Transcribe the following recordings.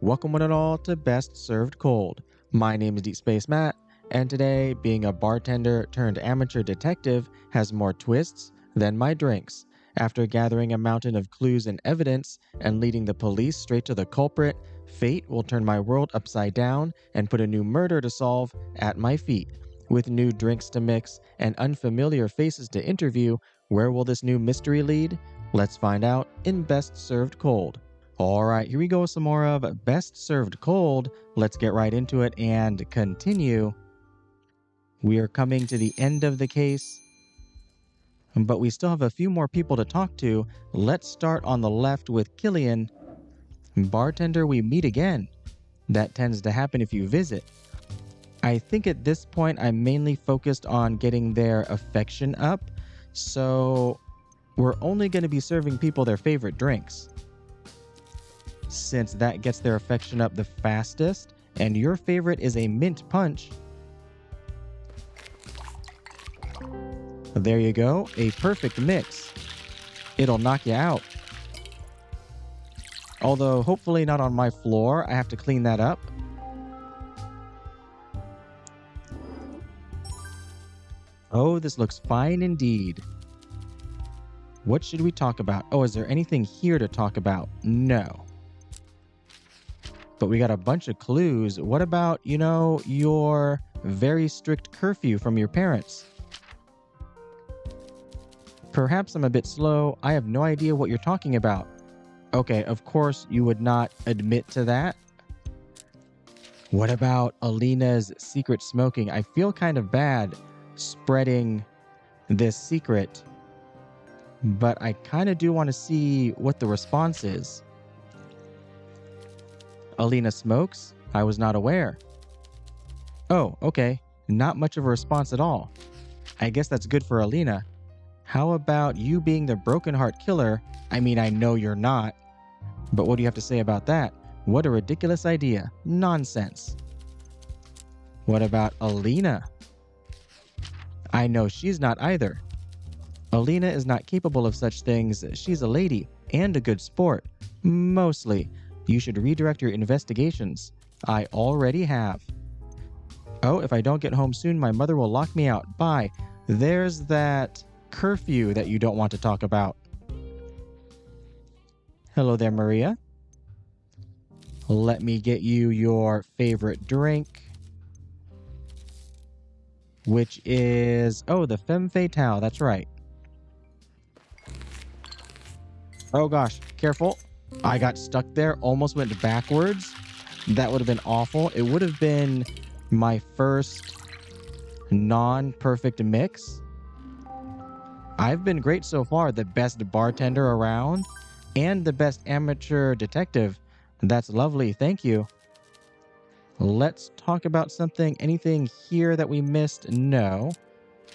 Welcome one and all to Best Served Cold. My name is Deep Space Matt, and today, being a bartender turned amateur detective has more twists than my drinks. After gathering a mountain of clues and evidence and leading the police straight to the culprit, fate will turn my world upside down and put a new murder to solve at my feet. With new drinks to mix and unfamiliar faces to interview, where will this new mystery lead? Let's find out in Best Served Cold. Alright, here we go with some more of Best Served Cold. Let's get right into it and continue. We are coming to the end of the case, but we still have a few more people to talk to. Let's start on the left with Killian. Bartender, we meet again. That tends to happen if you visit. I think at this point I'm mainly focused on getting their affection up, so we're only going to be serving people their favorite drinks, since that gets their affection up the fastest, and your favorite is a mint punch. There you go, a perfect mix. It'll knock you out. Although hopefully not on my floor, I have to clean that up. Oh, this looks fine indeed. What should we talk about? Oh, is there anything here to talk about? No. But we got a bunch of clues. What about, your very strict curfew from your parents? Perhaps I'm a bit slow. I have no idea what you're talking about. Okay, of course you would not admit to that. What about Alina's secret smoking? I feel kind of bad spreading this secret, but I kind of do want to see what the response is. Alina smokes? I was not aware. Oh, okay. Not much of a response at all. I guess that's good for Alina. How about you being the broken heart killer? I mean, I know you're not. But what do you have to say about that? What a ridiculous idea. Nonsense. What about Alina? I know she's not either. Alina is not capable of such things. She's a lady and a good sport. Mostly. You should redirect your investigations. I already have. Oh, if I don't get home soon, my mother will lock me out. Bye. There's that curfew that you don't want to talk about. Hello there, Maria. Let me get you your favorite drink, which is, the femme fatale. That's right. Oh gosh, careful. I got stuck there, almost went backwards. That would have been awful. It would have been my first non-perfect mix. I've been great so far, the best bartender around and the best amateur detective. That's lovely, thank you. Let's talk about something. Anything here that we missed? No.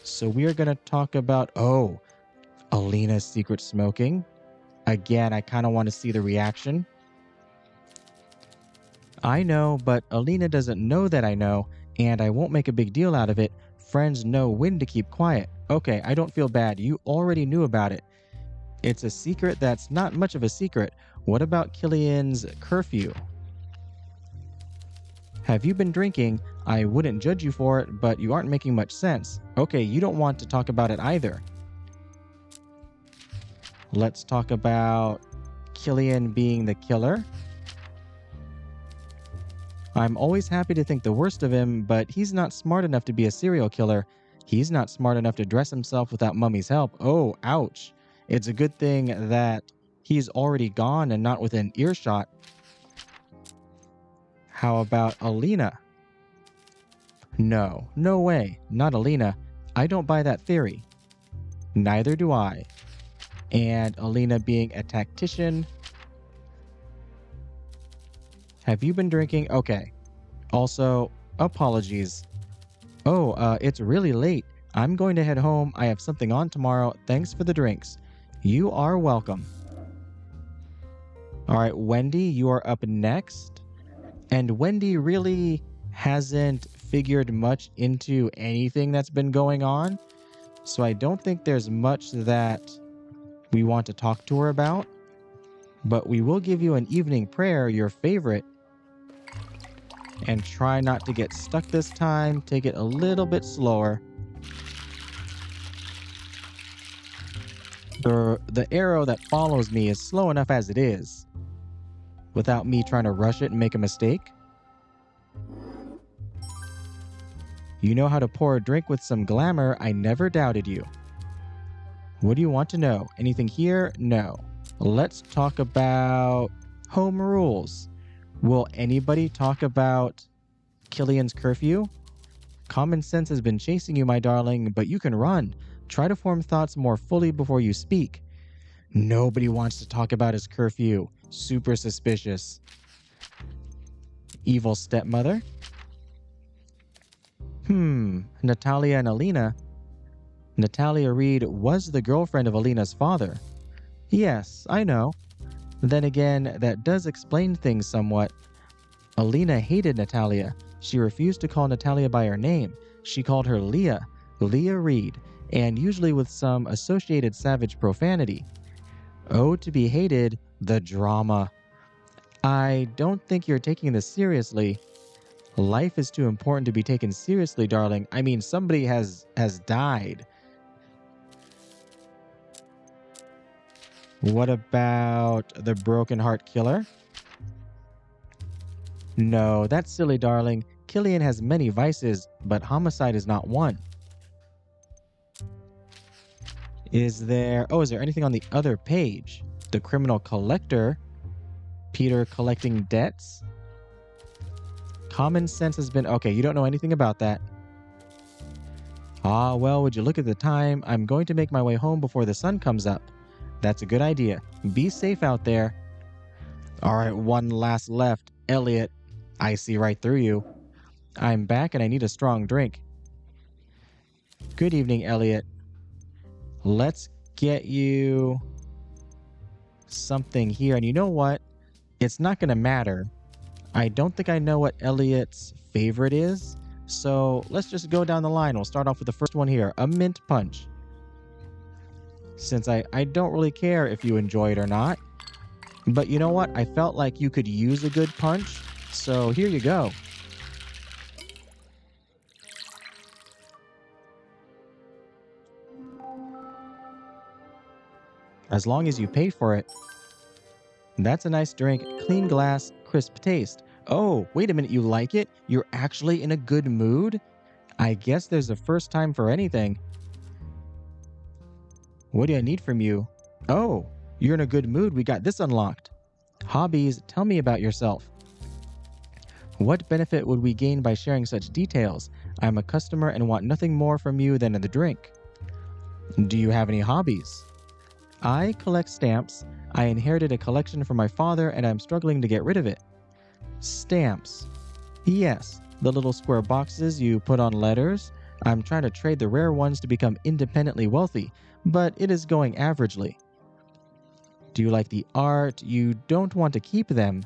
So we are going to talk about, Alina's secret smoking. Again, I kind of want to see the reaction. I know, but Alina doesn't know that I know, and I won't make a big deal out of it. Friends know when to keep quiet. Okay, I don't feel bad. You already knew about it. It's a secret that's not much of a secret. What about Killian's curfew? Have you been drinking? I wouldn't judge you for it, but you aren't making much sense. Okay, you don't want to talk about it either. Let's talk about Killian being the killer. I'm always happy to think the worst of him, but he's not smart enough to be a serial killer. He's not smart enough to dress himself without Mummy's help. Oh, ouch. It's a good thing that he's already gone and not within earshot. How about Alina? No way. Not Alina. I don't buy that theory. Neither do I. And Alina being a tactician. Have you been drinking? Okay. Also, apologies. It's really late. I'm going to head home. I have something on tomorrow. Thanks for the drinks. You are welcome. All right, Wendy, you are up next. And Wendy really hasn't figured much into anything that's been going on. So I don't think there's much that we want to talk to her about. But we will give you an evening prayer, your favorite, And try not to get stuck this time. Take it a little bit slower. The arrow that follows me is slow enough as it is, without me trying to rush it and make a mistake. You know how to pour a drink with some glamour. I never doubted you. What do you want to know? Anything here? No. Let's talk about home rules. Will anybody talk about Killian's curfew? Common sense has been chasing you, my darling, but you can run. Try to form thoughts more fully before you speak. Nobody wants to talk about his curfew. Super suspicious. Evil stepmother. Natalia and Alina. Natalia Reed was the girlfriend of Alina's father. Yes, I know. Then again, that does explain things somewhat. Alina hated Natalia. She refused to call Natalia by her name. She called her Leah Reed, and usually with some associated savage profanity. Oh, to be hated, the drama. I don't think you're taking this seriously. Life is too important to be taken seriously, darling. I mean, somebody has died. What about the broken heart killer? No, that's silly, darling. Killian has many vices, but homicide is not one. Is there anything on the other page? The criminal collector? Peter collecting debts? Common sense has been... Okay, you don't know anything about that. Ah, well, would you look at the time? I'm going to make my way home before the sun comes up. That's a good idea. Be safe out there. All right, one last left. Elliot, I see right through you. I'm back and I need a strong drink. Good evening, Elliot. Let's get you something here. And you know what? It's not going to matter. I don't think I know what Elliot's favorite is. So let's just go down the line. We'll start off with the first one here. A mint punch. Since I don't really care if you enjoy it or not. But you know what? I felt like you could use a good punch. So here you go. As long as you pay for it. That's a nice drink. Clean glass, crisp taste. Oh, wait a minute. You like it? You're actually in a good mood? I guess there's a first time for anything. What do I need from you? Oh, you're in a good mood. We got this unlocked. Hobbies. Tell me about yourself. What benefit would we gain by sharing such details? I'm a customer and want nothing more from you than the drink. Do you have any hobbies? I collect stamps. I inherited a collection from my father and I'm struggling to get rid of it. Stamps. Yes, the little square boxes you put on letters. I'm trying to trade the rare ones to become independently wealthy, but it is going averagely. Do you like the art? You don't want to keep them.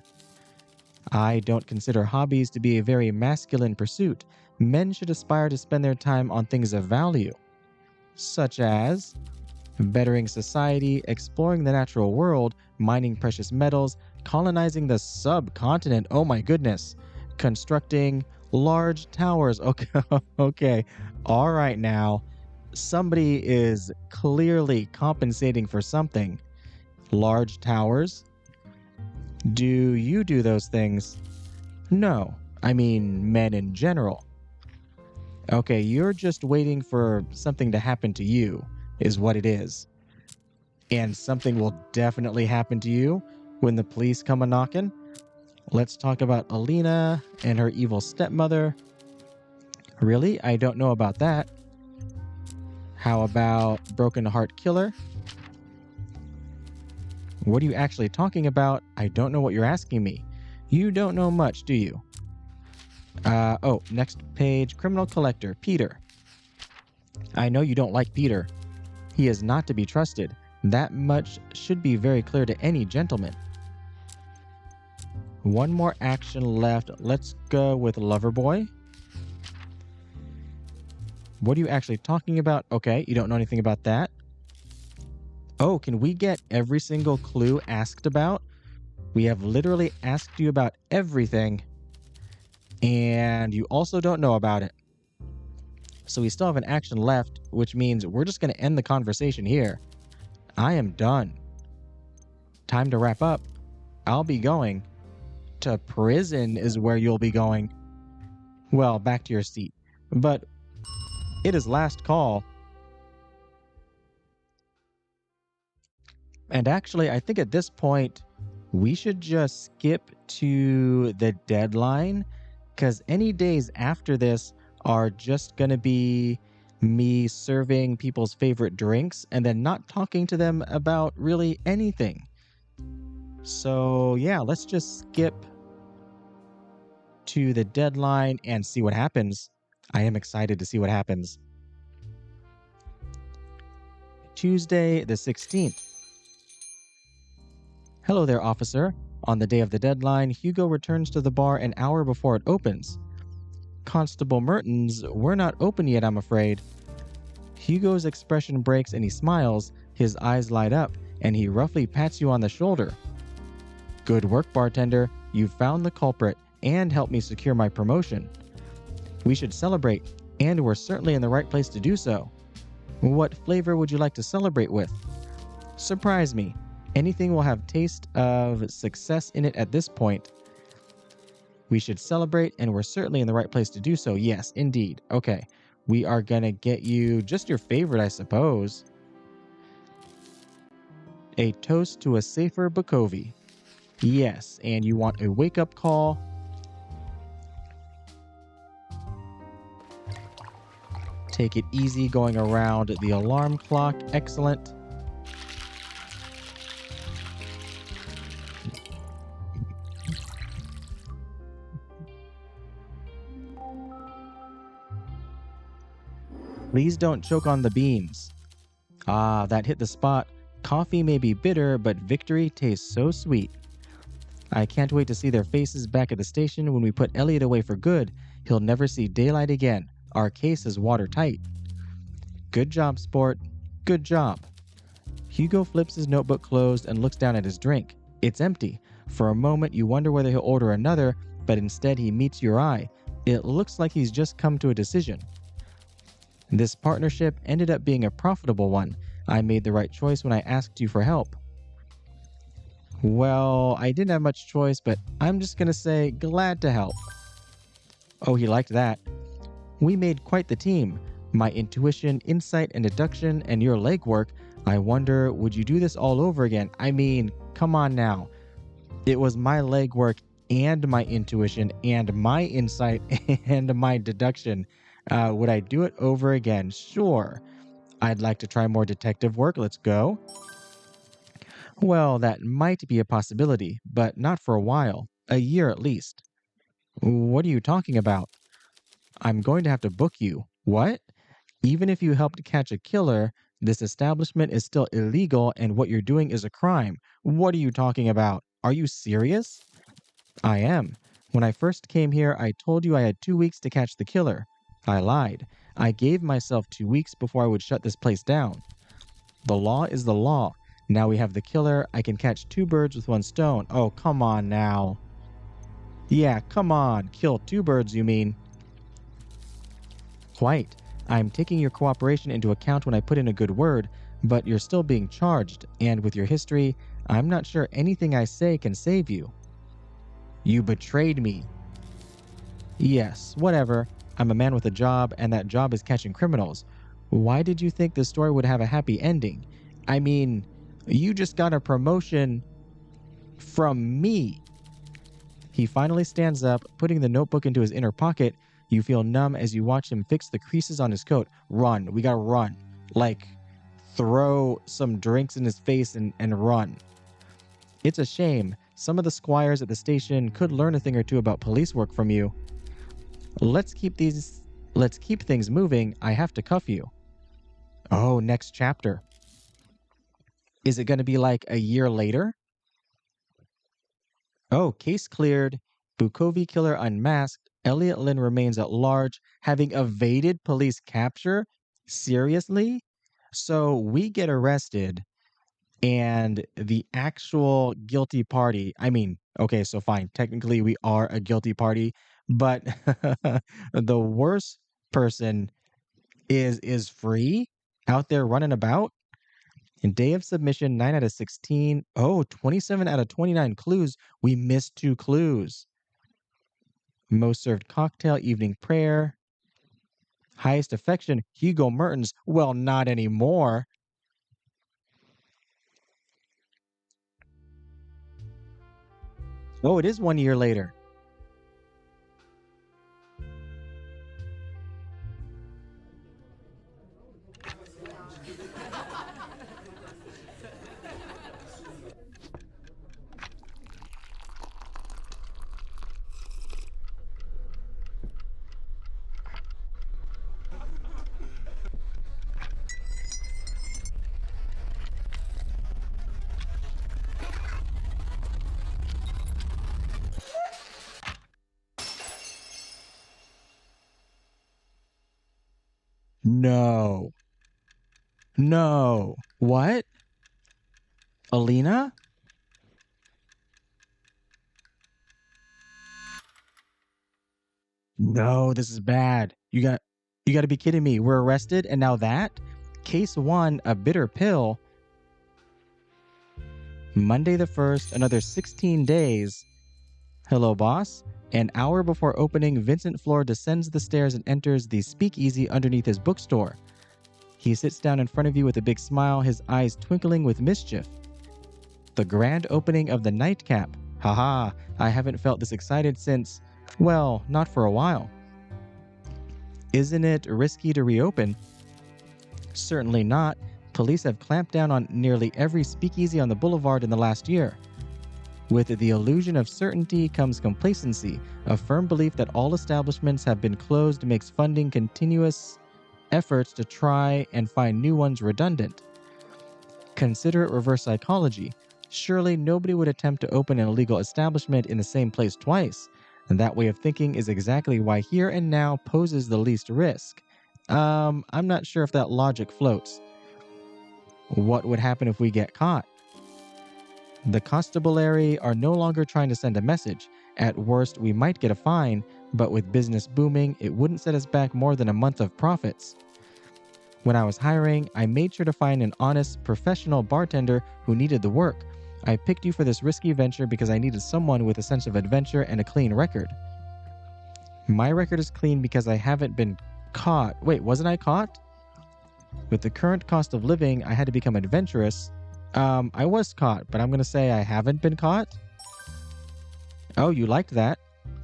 I don't consider hobbies to be a very masculine pursuit. Men should aspire to spend their time on things of value, such as bettering society, exploring the natural world, mining precious metals, colonizing the subcontinent. Oh my goodness. Constructing large towers. Okay. Okay. All right now. Somebody is clearly compensating for something. Large towers. Do you do those things? No. I mean, men in general. Okay, you're just waiting for something to happen to you, is what it is. And something will definitely happen to you when the police come a-knocking. Let's talk about Alina and her evil stepmother. Really? I don't know about that. How about Broken Heart Killer? What are you actually talking about? I don't know what you're asking me. You don't know much, do you? Next page. Criminal Collector, Peter. I know you don't like Peter. He is not to be trusted. That much should be very clear to any gentleman. One more action left. Let's go with Loverboy. What are you actually talking about? Okay, you don't know anything about that. Oh, can we get every single clue asked about? We have literally asked you about everything. and you also don't know about it. So we still have an action left, which means we're just going to end the conversation here. I am done. Time to wrap up. I'll be going. To prison is where you'll be going. Well, back to your seat. But it is last call. And actually, I think at this point, we should just skip to the deadline, because any days after this are just going to be me serving people's favorite drinks and then not talking to them about really anything. So yeah, let's just skip to the deadline and see what happens. I am excited to see what happens. Tuesday the 16th. Hello there, officer. On the day of the deadline, Hugo returns to the bar an hour before it opens. Constable Mertens, we're not open yet, I'm afraid. Hugo's expression breaks and he smiles, his eyes light up, and he roughly pats you on the shoulder. Good work, bartender. You found the culprit and helped me secure my promotion. We should celebrate, and we're certainly in the right place to do so. What flavor would you like to celebrate with? Surprise me. Anything will have taste of success in it at this point. We should celebrate, and we're certainly in the right place to do so. Yes, indeed. Okay. We are going to get you just your favorite, I suppose. A toast to a safer Bukovi. Yes, and you want a wake-up call. Take it easy going around the alarm clock. Excellent. Please don't choke on the beans. Ah, that hit the spot. Coffee may be bitter, but victory tastes so sweet. I can't wait to see their faces back at the station when we put Elliot away for good. He'll never see daylight again. Our case is watertight. Good job, sport. Good job. Hugo flips his notebook closed and looks down at his drink. It's empty. For a moment, you wonder whether he'll order another, but instead he meets your eye. It looks like he's just come to a decision. This partnership ended up being a profitable one. I made the right choice when I asked you for help. Well, I didn't have much choice, but I'm just going to say glad to help. Oh, he liked that. We made quite the team. My intuition, insight, and deduction, and your legwork. I wonder, would you do this all over again? I mean, come on now. It was my legwork and my intuition and my insight and my deduction. Would I do it over again? Sure. I'd like to try more detective work. Let's go. Well, that might be a possibility, but not for a while. A year at least. What are you talking about? I'm going to have to book you. What? Even if you helped catch a killer, this establishment is still illegal and what you're doing is a crime. What are you talking about? Are you serious? I am. When I first came here, I told you I had 2 weeks to catch the killer. I lied. I gave myself 2 weeks before I would shut this place down. The law is the law. Now we have the killer. I can catch 2 birds with 1 stone. Oh, come on now. Yeah, come on. Kill 2 birds, you mean? Quite. I'm taking your cooperation into account when I put in a good word, but you're still being charged, and with your history, I'm not sure anything I say can save you. You betrayed me. Yes, whatever. I'm a man with a job, and that job is catching criminals. Why did you think this story would have a happy ending? I mean, you just got a promotion from me. He finally stands up, putting the notebook into his inner pocket. You feel numb as you watch him fix the creases on his coat. Run. We gotta run. Like, throw some drinks in his face and run. It's a shame. Some of the squires at the station could learn a thing or two about police work from you. Let's keep things moving. I have to cuff you. Oh, next chapter. Is it going to be like a year later? Oh, case cleared. Bukovi killer unmasked. Elliot Lynn remains at large, having evaded police capture? Seriously? So we get arrested, and the actual guilty party, I mean, okay, so fine. Technically, we are a guilty party, But the worst person is free out there running about. And day of submission, 9 out of 16. Oh, 27 out of 29 clues. We missed 2 clues. Most served cocktail, evening prayer. Highest affection, Hugo Mertens. Well, not anymore. Oh, it is 1 year later. No. No. What? Alina? No, this is bad. You got to be kidding me. We're arrested and now that? Case 1, a bitter pill. Monday the 1st, another 16 days. Hello, boss. An hour before opening, Vincent Floare descends the stairs and enters the speakeasy underneath his bookstore. He sits down in front of you with a big smile, his eyes twinkling with mischief. The grand opening of the nightcap. Haha, I haven't felt this excited since, well, not for a while. Isn't it risky to reopen? Certainly not. Police have clamped down on nearly every speakeasy on the boulevard in the last year. With the illusion of certainty comes complacency. A firm belief that all establishments have been closed makes funding continuous efforts to try and find new ones redundant. Consider it reverse psychology. Surely nobody would attempt to open an illegal establishment in the same place twice. And that way of thinking is exactly why here and now poses the least risk. I'm not sure if that logic floats. What would happen if we get caught? The constabulary are no longer trying to send a message. At worst, we might get a fine, but with business booming, it wouldn't set us back more than a month of profits. When I was hiring, I made sure to find an honest, professional bartender who needed the work. I picked you for this risky venture because I needed someone with a sense of adventure and a clean record. My record is clean because I haven't been caught. Wait, wasn't I caught? With the current cost of living, I had to become adventurous. I was caught, but I'm going to say I haven't been caught. Oh, you liked that.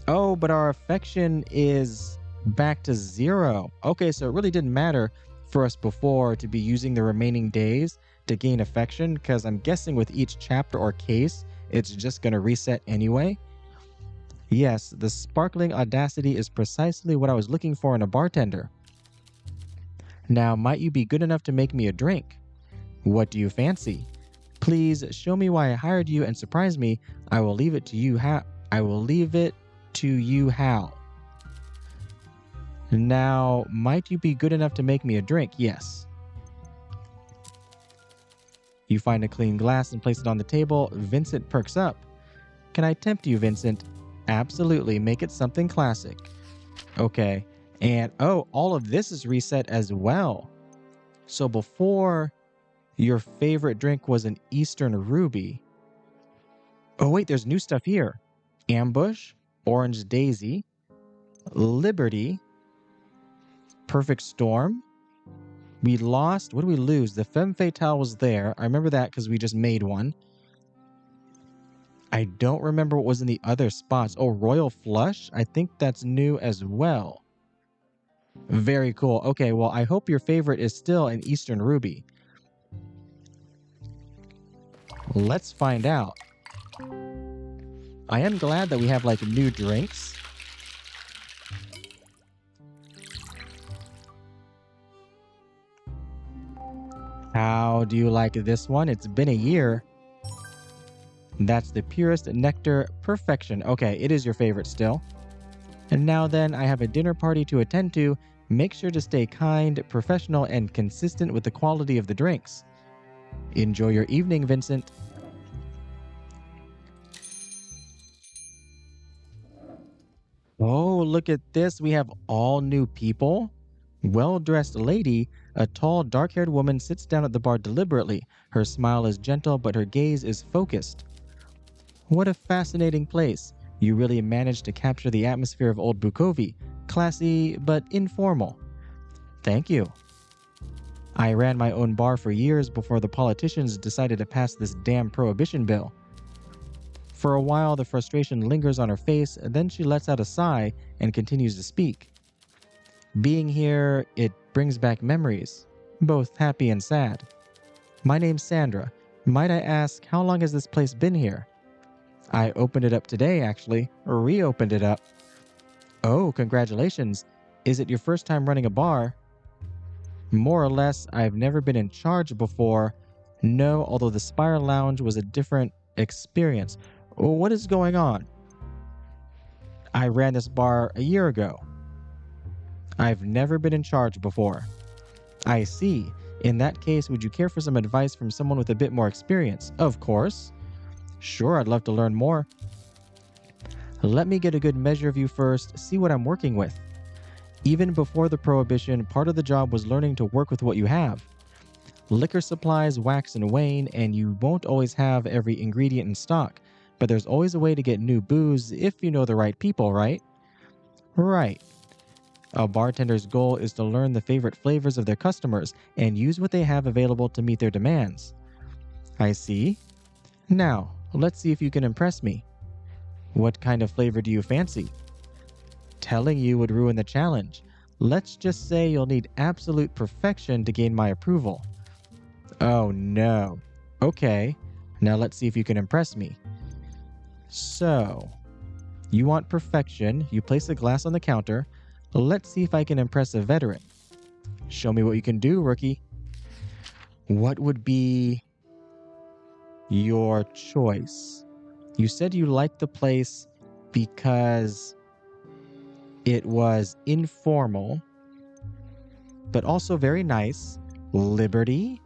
Oh, but our affection is back to 0. Okay, so it really didn't matter for us before to be using the remaining days to gain affection, because I'm guessing with each chapter or case, it's just going to reset anyway. Yes, the sparkling audacity is precisely what I was looking for in a bartender. Now, might you be good enough to make me a drink? What do you fancy? Please show me why I hired you and surprise me. I will leave it to you how. Now, might you be good enough to make me a drink? Yes. You find a clean glass and place it on the table. Vincent perks up. Can I tempt you, Vincent? Absolutely. Make it something classic. Okay. And oh, all of this is reset as well. So before, your favorite drink was an Eastern Ruby. Oh wait, there's new stuff here. Ambush, Orange Daisy, Liberty, Perfect Storm. We lost, what did we lose? The Femme Fatale was there. I remember that because we just made one. I don't remember what was in the other spots. Oh, Royal Flush? I think that's new as well. Very cool. Okay, well, I hope your favorite is still an Eastern Ruby. Let's find out. I am glad that we have like new drinks. How do you like this one? It's been a year. That's the purest nectar perfection. Okay, it is your favorite still. And now then, I have a dinner party to attend to. Make sure to stay kind, professional, and consistent with the quality of the drinks. Enjoy your evening, Vincent. Oh, look at this. We have all new people. Well-dressed lady, a tall, dark-haired woman sits down at the bar deliberately. Her smile is gentle, but her gaze is focused. What a fascinating place. You really managed to capture the atmosphere of Old Bukovi. Classy, but informal. Thank you. I ran my own bar for years before the politicians decided to pass this damn prohibition bill. For a while, the frustration lingers on her face, then she lets out a sigh and continues to speak. Being here, it brings back memories, both happy and sad. My name's Sandra. Might I ask, how long has this place been here? I opened it up today, actually. Reopened it up. Oh, congratulations. Is it your first time running a bar? More or less, I've never been in charge before. No, although the Spire Lounge was a different experience. What is going on? I ran this bar a year ago. I've never been in charge before. I see. In that case, would you care for some advice from someone with a bit more experience? Of course. Sure, I'd love to learn more. Let me get a good measure of you first, see what I'm working with. Even before the prohibition, part of the job was learning to work with what you have. Liquor supplies wax and wane, and you won't always have every ingredient in stock, but there's always a way to get new booze if you know the right people, right? Right. A bartender's goal is to learn the favorite flavors of their customers and use what they have available to meet their demands. I see. Now, let's see if you can impress me. What kind of flavor do you fancy? Telling you would ruin the challenge. Let's just say you'll need absolute perfection to gain my approval. Oh no. Okay, now let's see if you can impress me. So, you want perfection, you place a glass on the counter. Let's see if I can impress a veteran. Show me what you can do, rookie. What would be your choice? You said you liked the place because it was informal, but also very nice. Liberty?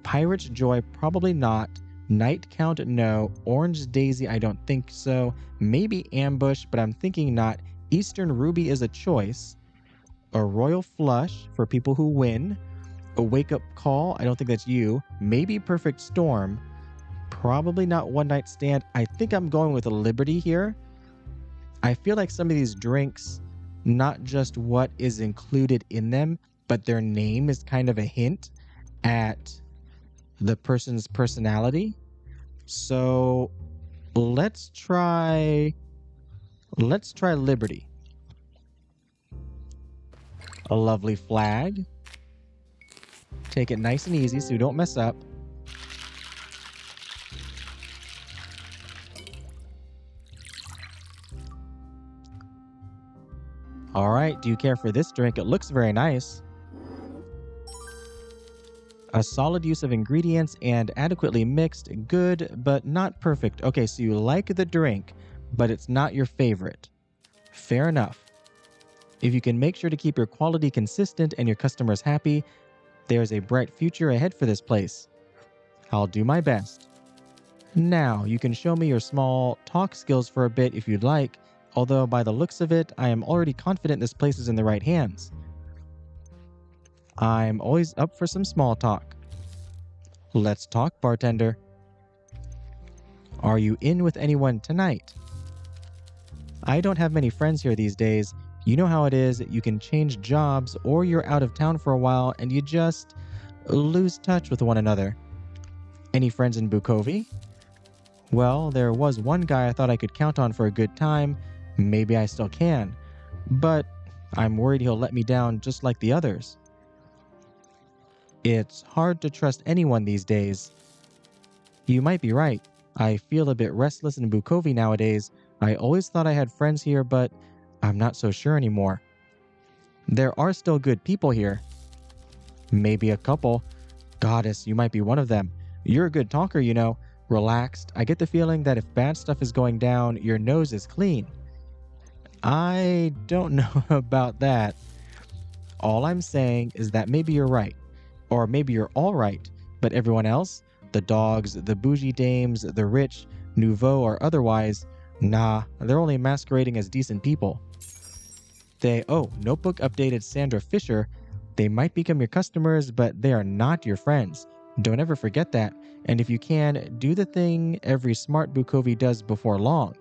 Pirate's Joy, probably not. Night Count, no. Orange Daisy, I don't think so. Maybe Ambush, but I'm thinking not. Eastern Ruby is a choice. A Royal Flush for people who win. A Wake Up Call, I don't think that's you. Maybe Perfect Storm. Probably not One Night Stand. I think I'm going with a Liberty here. I feel like some of these drinks, not just what is included in them, but their name is kind of a hint at the person's personality. So let's try Liberty. A lovely flag. Take it nice and easy so you don't mess up. All right, do you care for this drink? It looks very nice. A solid use of ingredients and adequately mixed, good, but not perfect. Okay, so you like the drink, but it's not your favorite. Fair enough. If you can make sure to keep your quality consistent and your customers happy, there's a bright future ahead for this place. I'll do my best. Now, you can show me your small talk skills for a bit if you'd like, although by the looks of it, I am already confident this place is in the right hands. I'm always up for some small talk. Let's talk, bartender. Are you in with anyone tonight? I don't have many friends here these days. You know how it is, you can change jobs or you're out of town for a while and you just lose touch with one another. Any friends in Bukovi? Well, there was one guy I thought I could count on for a good time. Maybe I still can. But I'm worried he'll let me down just like the others. It's hard to trust anyone these days. You might be right. I feel a bit restless in Bukovi nowadays. I always thought I had friends here, but I'm not so sure anymore. There are still good people here. Maybe a couple. Goddess, you might be one of them. You're a good talker, you know. Relaxed. I get the feeling that if bad stuff is going down, your nose is clean. I don't know about that. All I'm saying is that maybe you're right. Or maybe you're all right, but everyone else, the dogs, the bougie dames, the rich, nouveau or otherwise, Nah, they're only masquerading as decent people. Notebook updated Sandra Fischer. They might become your customers, but they are not your friends. Don't ever forget that. And if you can, do the thing every smart Bukovi does before long.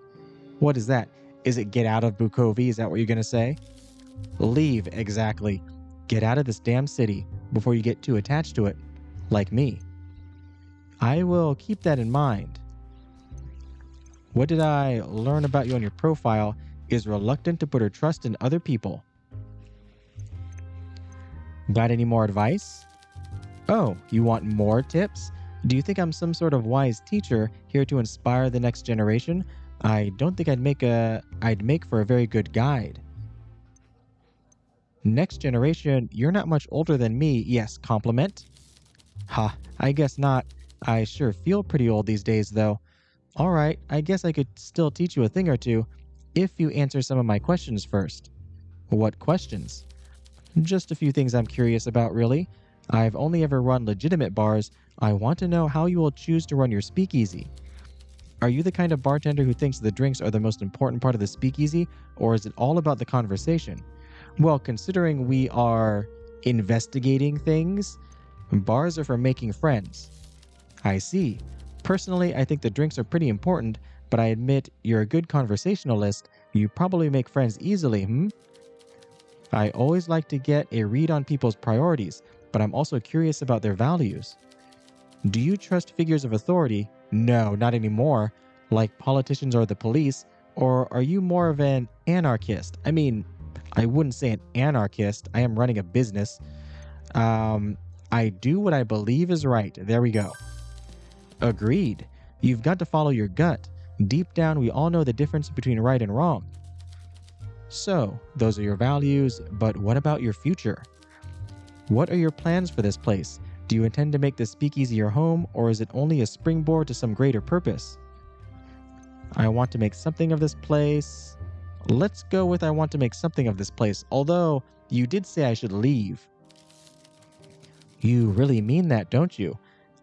What is that? Is it get out of Bukovi? Is that what you're going to say? Leave, exactly. Get out of this damn city before you get too attached to it, like me. I will keep that in mind. What did I learn about you on your profile is reluctant to put her trust in other people. Got any more advice? Oh, you want more tips? Do you think I'm some sort of wise teacher here to inspire the next generation? I don't think I'd make for a very good guide. Next generation, you're not much older than me. Yes, compliment. Ha, I guess not. I sure feel pretty old these days, though. All right, I guess I could still teach you a thing or two if you answer some of my questions first. What questions? Just a few things I'm curious about, really. I've only ever run legitimate bars. I want to know how you will choose to run your speakeasy. Are you the kind of bartender who thinks the drinks are the most important part of the speakeasy, or is it all about the conversation? Well, considering we are investigating things, bars are for making friends. I see. Personally, I think the drinks are pretty important, but I admit you're a good conversationalist. You probably make friends easily, I always like to get a read on people's priorities, but I'm also curious about their values. Do you trust figures of authority? No, not anymore, like politicians or the police. Or are you more of an anarchist? I mean, I wouldn't say an anarchist. I am running a business. I do what I believe is right. There we go. Agreed. You've got to follow your gut. Deep down, we all know the difference between right and wrong. So, those are your values, but what about your future? What are your plans for this place? Do you intend to make this speakeasy your home, or is it only a springboard to some greater purpose? I want to make something of this place. Let's go with I want to make something of this place, although you did say I should leave. You really mean that, don't you?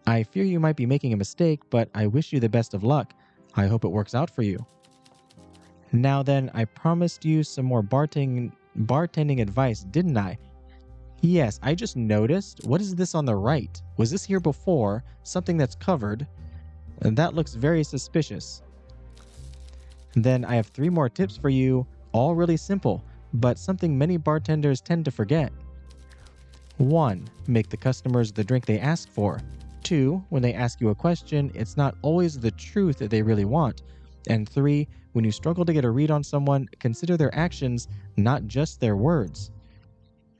I fear you might be making a mistake, but I wish you the best of luck. I hope it works out for you. Now then, I promised you some more bartending advice, didn't I? Yes, I just noticed. What is this on the right? Was this here before? Something that's covered? That looks very suspicious. Then I have 3 more tips for you, all really simple, but something many bartenders tend to forget. 1. Make the customers the drink they ask for. 2. When they ask you a question, it's not always the truth that they really want. And 3. When you struggle to get a read on someone, consider their actions, not just their words.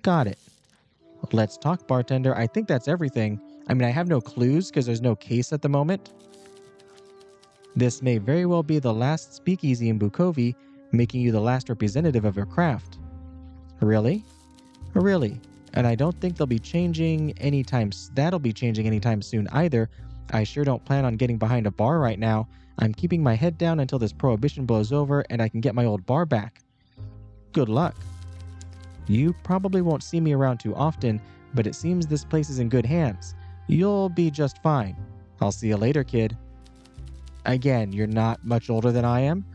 Got it. Let's talk, bartender. I think that's everything. I mean, I have no clues because there's no case at the moment. This may very well be the last speakeasy in Bukovi, making you the last representative of your craft. Really? Really. And I don't think that'll be changing anytime soon either. I sure don't plan on getting behind a bar right now. I'm keeping my head down until this prohibition blows over and I can get my old bar back. Good luck. You probably won't see me around too often, but it seems this place is in good hands. You'll be just fine. I'll see you later, kid. Again, you're not much older than I am.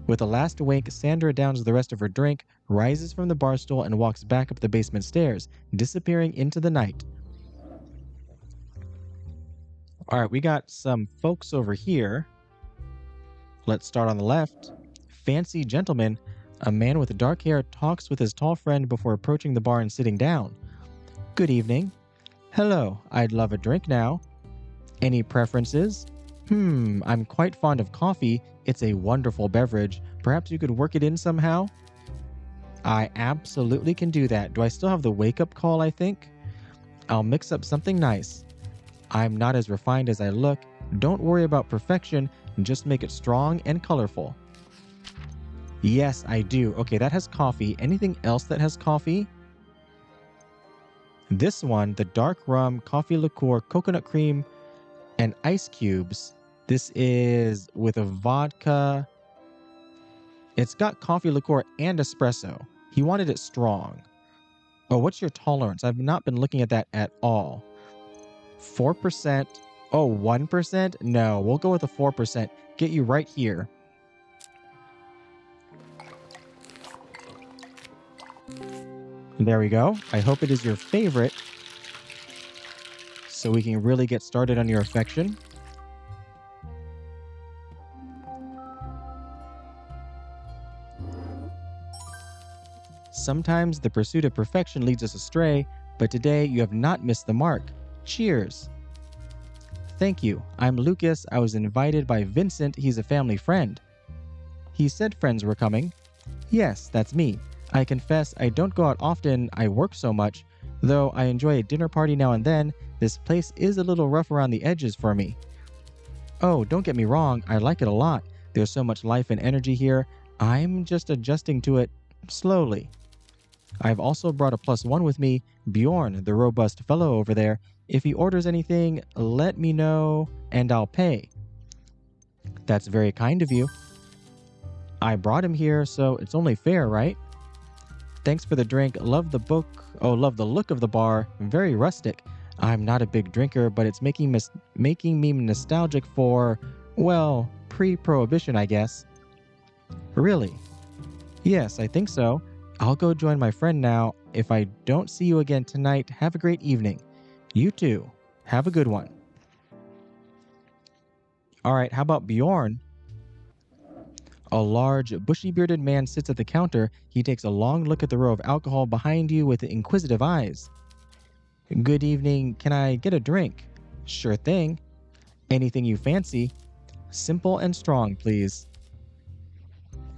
With a last wink, Sandra downs the rest of her drink, rises from the bar stool, and walks back up the basement stairs, disappearing into the night. All right, we got some folks over here. Let's start on the left. Fancy gentleman. A man with dark hair talks with his tall friend before approaching the bar and sitting down. Good evening. Hello, I'd love a drink now. Any preferences? I'm quite fond of coffee. It's a wonderful beverage. Perhaps you could work it in somehow? I absolutely can do that. Do I still have the wake-up call, I think? I'll mix up something nice. I'm not as refined as I look. Don't worry about perfection. Just make it strong and colorful. Yes, I do. Okay, that has coffee. Anything else that has coffee? This one, the dark rum, coffee liqueur, coconut cream, and ice cubes. This is with a vodka. It's got coffee liqueur and espresso. He wanted it strong. Oh, what's your tolerance? I've not been looking at that at all. 4%. Oh, 1%? No, we'll go with a 4%. Get you right here. There we go. I hope it is your favorite so we can really get started on your affection. Sometimes the pursuit of perfection leads us astray, but today you have not missed the mark. Cheers. Thank you. I'm Lucas. I was invited by Vincent. He's a family friend. He said friends were coming. Yes, that's me. I confess I don't go out often. I work so much. Though I enjoy a dinner party now and then, this place is a little rough around the edges for me. Oh, don't get me wrong. I like it a lot. There's so much life and energy here. I'm just adjusting to it slowly. I've also brought a +1 with me, Bjorn, the robust fellow over there. If he orders anything, let me know and I'll pay. That's very kind of you. I brought him here, so it's only fair, right? Thanks for the drink. Love the book. Oh, love the look of the bar. Very rustic. I'm not a big drinker, but it's making me nostalgic for, well, pre-prohibition, I guess. Really? Yes, I think so. I'll go join my friend now. If I don't see you again tonight, have a great evening. You too. Have a good one. All right, how about Bjorn? A large, bushy-bearded man sits at the counter. He takes a long look at the row of alcohol behind you with inquisitive eyes. Good evening. Can I get a drink? Sure thing. Anything you fancy. Simple and strong, please.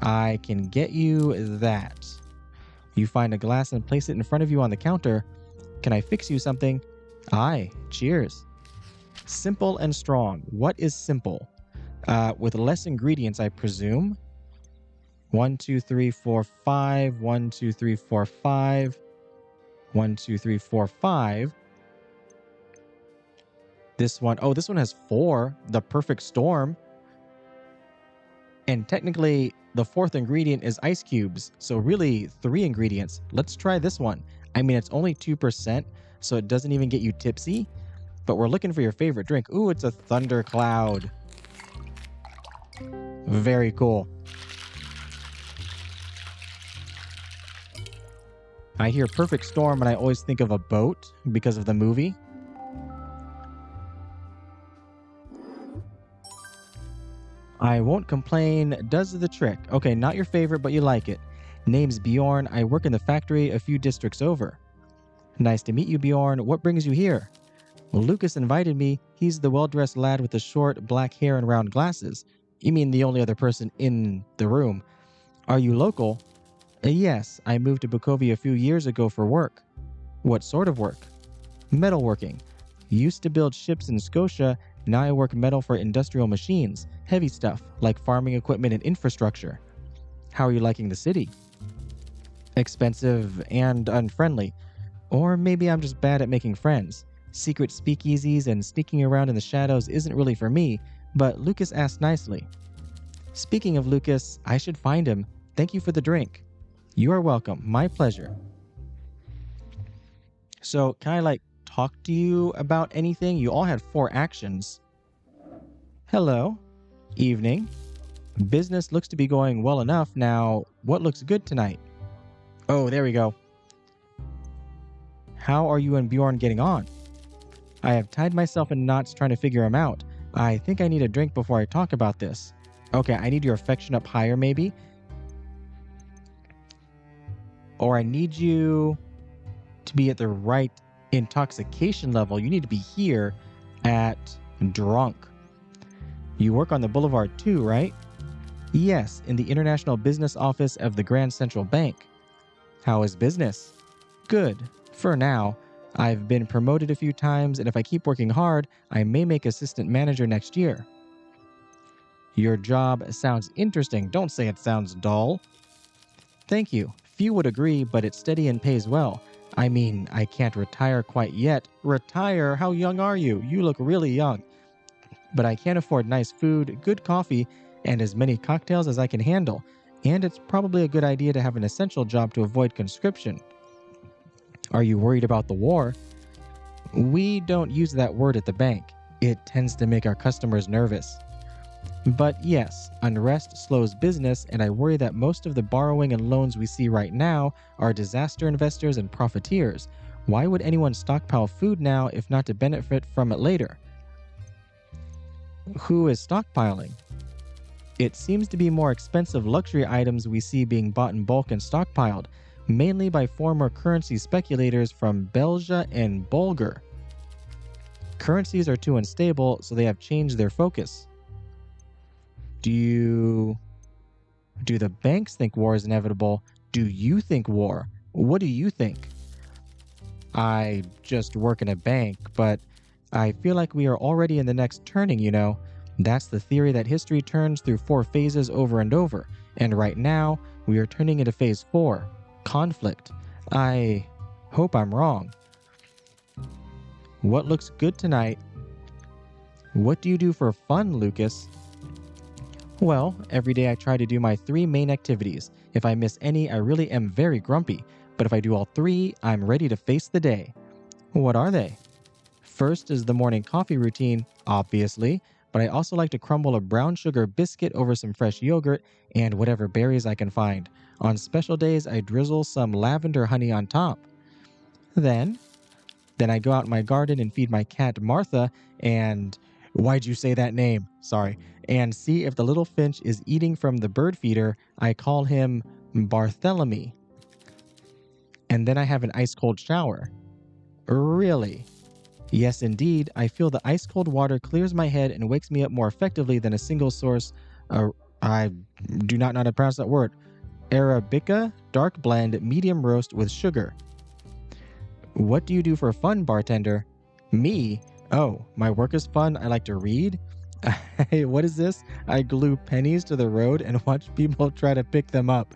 I can get you that. You find a glass and place it in front of you on the counter. Can I fix you something? Aye, cheers. Simple and strong. What is simple? With less ingredients, I presume. 1, 2, 3, 4, 5. 1, 2, 3, 4, 5. 1, 2, 3, 4, 5. This one has 4. The perfect storm. And technically, the 4th ingredient is ice cubes. So really, 3 ingredients. Let's try this one. I mean, it's only 2%, so it doesn't even get you tipsy. But we're looking for your favorite drink. Ooh, it's a thundercloud. Very cool. I hear perfect storm and I always think of a boat because of the movie. I won't complain. Does the trick. Okay, not your favorite, but you like it. Name's Bjorn. I work in the factory a few districts over. Nice to meet you, Bjorn. What brings you here? Well, Lucas invited me. He's the well-dressed lad with the short black hair and round glasses. You mean the only other person in the room. Are you local? Yes, I moved to Bukovia a few years ago for work. What sort of work? Metalworking. Used to build ships in Scotia. Now I work metal for industrial machines. Heavy stuff, like farming equipment and infrastructure. How are you liking the city? Expensive and unfriendly. Or maybe I'm just bad at making friends. Secret speakeasies and sneaking around in the shadows isn't really for me, but Lucas asked nicely. Speaking of Lucas, I should find him. Thank you for the drink. You are welcome. My pleasure. So, can I talk to you about anything? You all had 4 actions. Hello. Evening. Business looks to be going well enough. Now, what looks good tonight? Oh, there we go. How are you and Bjorn getting on? I have tied myself in knots trying to figure him out. I think I need a drink before I talk about this. Okay, I need your affection up higher, maybe. Or I need you to be at the right intoxication level. You need to be here at drunk. You work on the boulevard too, right? Yes, in the International Business Office of the Grand Central Bank. How is business? Good, for now. I've been promoted a few times, and if I keep working hard, I may make assistant manager next year. Your job sounds interesting. Don't say it sounds dull. Thank you. Few would agree, but it's steady and pays well. I mean, I can't retire quite yet. Retire? How young are you? You look really young. But I can afford nice food, good coffee, and as many cocktails as I can handle. And it's probably a good idea to have an essential job to avoid conscription. Are you worried about the war? We don't use that word at the bank. It tends to make our customers nervous. But yes, unrest slows business, and I worry that most of the borrowing and loans we see right now are disaster investors and profiteers. Why would anyone stockpile food now if not to benefit from it later? Who is stockpiling? It seems to be more expensive luxury items we see being bought in bulk and stockpiled, mainly by former currency speculators from Belgium and Bulgar. Currencies are too unstable, so they have changed their focus. Do the banks think war is inevitable? Do you think war? What do you think? I just work in a bank, but I feel like we are already in the next turning, you know. That's the theory that history turns through 4 phases over and over, and right now we are turning into phase 4, conflict. I hope I'm wrong. What looks good tonight? What do you do for fun, Lucas? Well, every day I try to do my 3 main activities. If I miss any, I really am very grumpy, but if I do all 3, I'm ready to face the day. What are they? First is the morning coffee routine, obviously, but I also like to crumble a brown sugar biscuit over some fresh yogurt and whatever berries I can find. On special days, I drizzle some lavender honey on top. Then I go out in my garden and feed my cat Martha and... Why'd you say that name? Sorry. And see if the little finch is eating from the bird feeder. I call him Bartholomew. And then I have an ice-cold shower. Really? Yes, indeed. I feel the ice-cold water clears my head and wakes me up more effectively than a single source. I do not know how to pronounce that word. Arabica, dark blend, medium roast with sugar. What do you do for fun, bartender? Me? Oh, my work is fun. I like to read. Hey, what is this? I glue pennies to the road and watch people try to pick them up.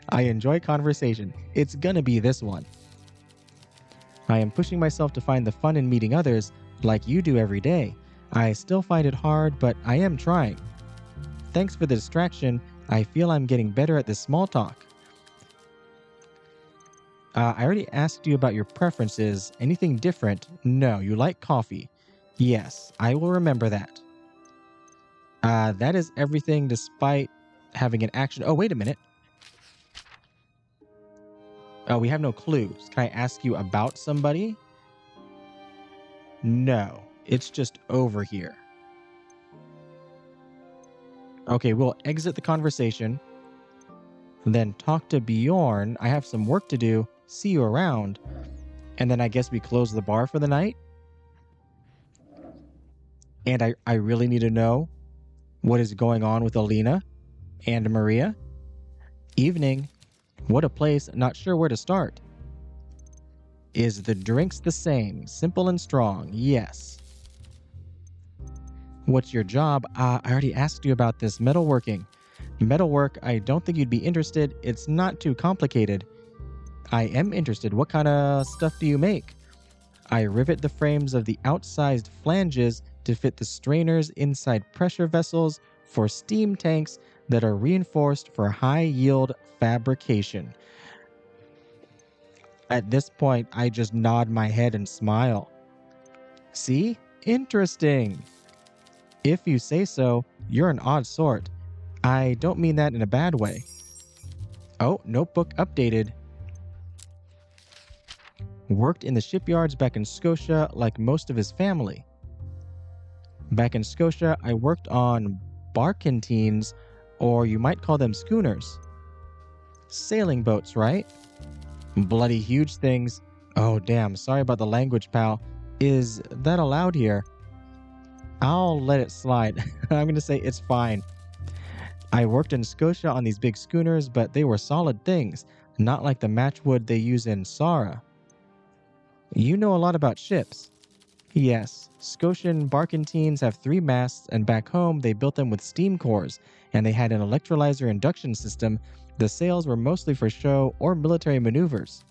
I enjoy conversation. It's gonna be this one. I am pushing myself to find the fun in meeting others, like you do every day. I still find it hard, but I am trying. Thanks for the distraction. I feel I'm getting better at this small talk. I already asked you about your preferences. Anything different? No, you like coffee. Yes, I will remember that. That is everything despite having an action. Oh, wait a minute. Oh, we have no clues. Can I ask you about somebody? No, it's just over here. Okay, we'll exit the conversation. Then talk to Bjorn. I have some work to do. See you around. And then I guess we close the bar for the night. And I really need to know what is going on with Alina and Maria. Evening. What a place. Not sure where to start. Is the drinks the same? Simple and strong. Yes. What's your job? I already asked you about this metalworking. Metalwork, I don't think you'd be interested. It's not too complicated. I am interested. What kind of stuff do you make? I rivet the frames of the outsized flanges to fit the strainers inside pressure vessels for steam tanks that are reinforced for high-yield fabrication. At this point, I just nod my head and smile. See? Interesting. If you say so, you're an odd sort. I don't mean that in a bad way. Oh, notebook updated. Worked in the shipyards back in Scotia like most of his family. Back in Scotia, I worked on barkentines, or you might call them schooners. Sailing boats, right? Bloody huge things. Oh, damn, sorry about the language, pal. Is that allowed here? I'll let it slide. I'm going to say it's fine. I worked in Scotia on these big schooners, but they were solid things, not like the matchwood they use in Sara. You know a lot about ships. Yes, Scotian barkentines have 3 masts, and back home they built them with steam cores, and they had an electrolyzer induction system. The sails were mostly for show or military maneuvers.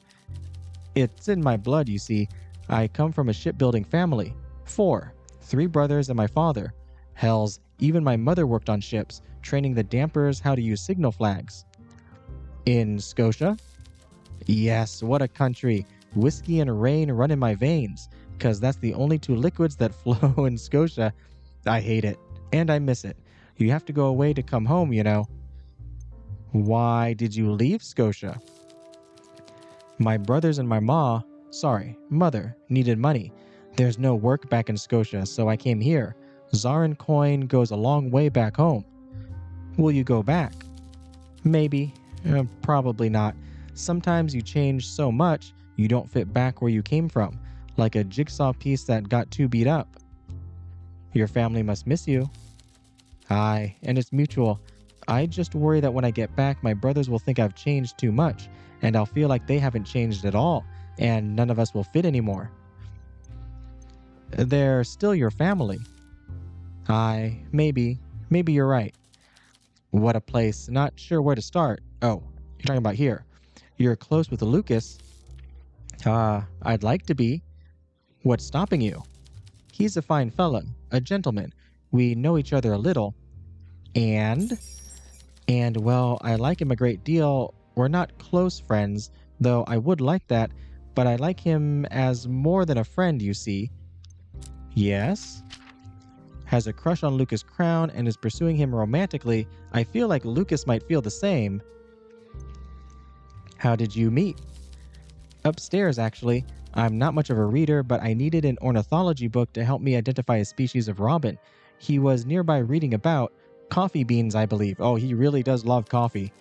It's in my blood, you see. I come from a shipbuilding family. 4. 3 brothers and my father. Hells, even my mother worked on ships, training the dampers how to use signal flags. In Scotia? Yes, what a country. Whiskey and rain run in my veins, because that's the only 2 liquids that flow in Scotia. I hate it, and I miss it. You have to go away to come home, you know. Why did you leave Scotia? My brothers and my mother, needed money. There's no work back in Scotia, so I came here. Zarin coin goes a long way back home. Will you go back? Maybe. Probably not. Sometimes you change so much, you don't fit back where you came from, like a jigsaw piece that got too beat up. Your family must miss you. Aye, and it's mutual. I just worry that when I get back, my brothers will think I've changed too much, and I'll feel like they haven't changed at all, and none of us will fit anymore. They're still your family. Aye, maybe. Maybe you're right. What a place. Not sure where to start. Oh, you're talking about here. You're close with Lucas. I'd like to be. What's stopping you? He's a fine fellow, a gentleman. We know each other a little. And, well, I like him a great deal. We're not close friends, though I would like that, but I like him as more than a friend, you see. Yes? Has a crush on Lucas Crown and is pursuing him romantically. I feel like Lucas might feel the same. How did you meet? Upstairs, actually. I'm not much of a reader, but I needed an ornithology book to help me identify a species of robin. He was nearby reading about coffee beans, I believe. Oh, he really does love coffee.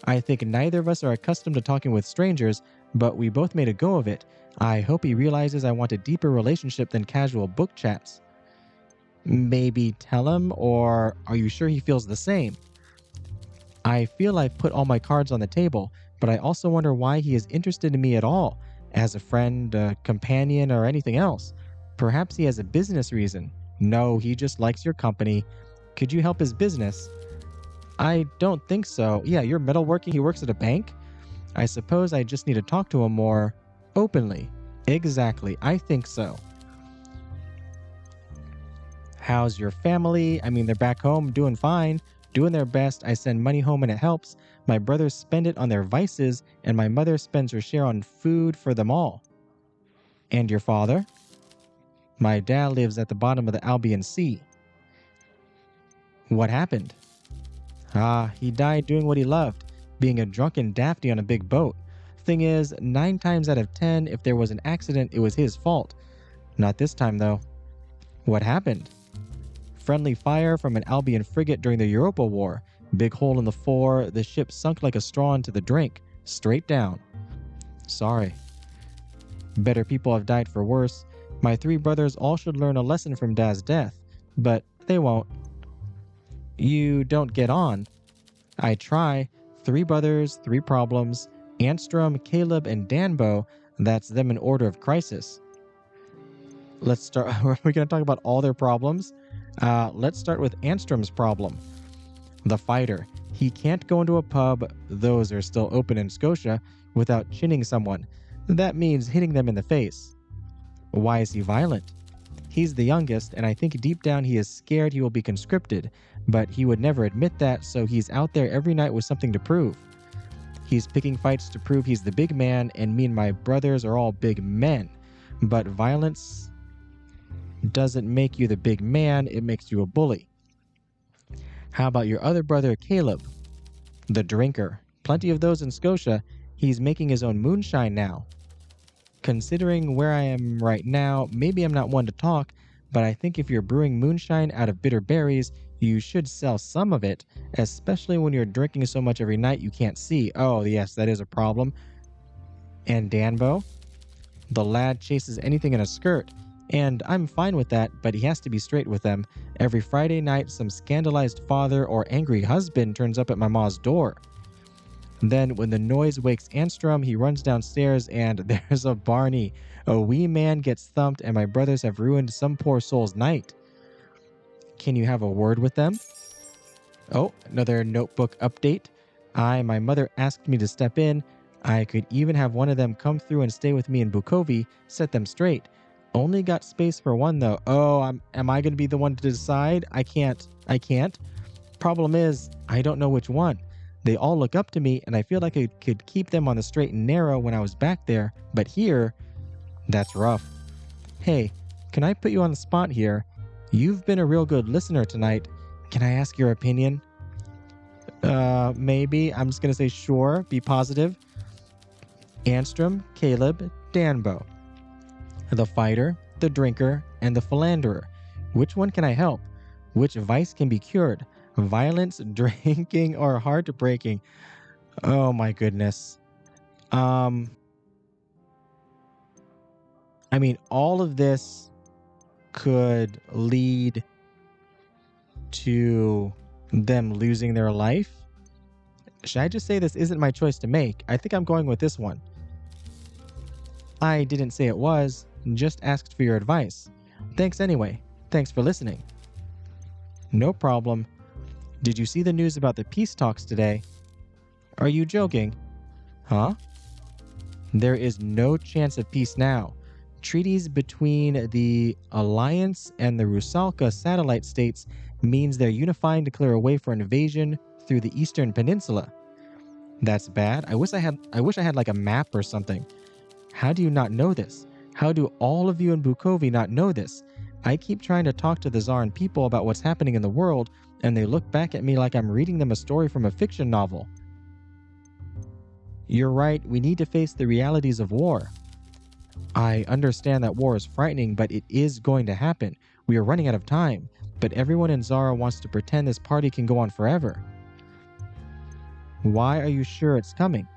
I think neither of us are accustomed to talking with strangers, but we both made a go of it. I hope he realizes I want a deeper relationship than casual book chats. Maybe tell him, or are you sure he feels the same? I feel I've put all my cards on the table, but I also wonder why he is interested in me at all, as a friend, a companion, or anything else. Perhaps he has a business reason. No, he just likes your company. Could you help his business? I don't think so. Yeah, you're metalworking. He works at a bank? I suppose I just need to talk to him more openly. Exactly, I think so. How's your family? I mean, they're back home doing fine, doing their best. I send money home and it helps. My brothers spend it on their vices, and my mother spends her share on food for them all. And your father? My dad lives at the bottom of the Albion Sea. What happened? He died doing what he loved, being a drunken dafty on a big boat. Thing is, 9 times out of 10, if there was an accident, it was his fault. Not this time, though. What happened? Friendly fire from an Albion frigate during the Europa War. Big hole in the fore, the ship sunk like a straw into the drink. Straight down. Sorry. Better people have died for worse. My 3 brothers all should learn a lesson from Dad's death, but they won't. You don't get on. I try. 3 brothers, 3 problems. Anstrom, Caleb, and Danbo. That's them in order of crisis. Let's start. Are we going to talk about all their problems? Let's start with Anstrom's problem. The fighter. He can't go into a pub, those are still open in Scotia, without chinning someone. That means hitting them in the face. Why is he violent? He's the youngest, and I think deep down he is scared he will be conscripted, but he would never admit that, so he's out there every night with something to prove. He's picking fights to prove he's the big man, and me and my brothers are all big men. But violence doesn't make you the big man, it makes you a bully. How about your other brother, Caleb? The drinker. Plenty of those in Scotia. He's making his own moonshine now. Considering where I am right now, maybe I'm not one to talk, but I think if you're brewing moonshine out of bitter berries, you should sell some of it, especially when you're drinking so much every night you can't see. Oh, yes, that is a problem. And Danbo? The lad chases anything in a skirt. And I'm fine with that, but he has to be straight with them. Every Friday night, some scandalized father or angry husband turns up at my ma's door. Then, when the noise wakes Anstrom, he runs downstairs and there's a Barney. A wee man gets thumped and my brothers have ruined some poor soul's night. Can you have a word with them? Oh, another notebook update. My mother asked me to step in. I could even have one of them come through and stay with me in Bukovi, set them straight. Only got space for one though. Oh, am I going to be the one to decide? I can't. Problem is, I don't know which one. They all look up to me and I feel like I could keep them on the straight and narrow when I was back there. But here, that's rough. Hey, can I put you on the spot here? You've been a real good listener tonight. Can I ask your opinion? Maybe. I'm just going to say sure. Be positive. Anstrom, Caleb, Danbo. The fighter, the drinker, and the philanderer. Which one can I help? Which vice can be cured? Violence, drinking, or heartbreaking? Oh my goodness. I mean, all of this could lead to them losing their life. Should I just say this isn't my choice to make? I think I'm going with this one. I didn't say it was, just asked for your advice. Thanks anyway. Thanks for listening. No problem. Did you see the news about the peace talks today? Are you joking? Huh? There is no chance of peace now. Treaties between the Alliance and the Rusalka satellite states means they're unifying to clear a way for invasion through the Eastern Peninsula. That's bad. I wish I had like a map or something. How do you not know this? How do all of you in Bukovi not know this? I keep trying to talk to the Zarin people about what's happening in the world, and they look back at me like I'm reading them a story from a fiction novel. You're right, we need to face the realities of war. I understand that war is frightening, but it is going to happen. We are running out of time, but everyone in Zara wants to pretend this party can go on forever. Why are you sure it's coming?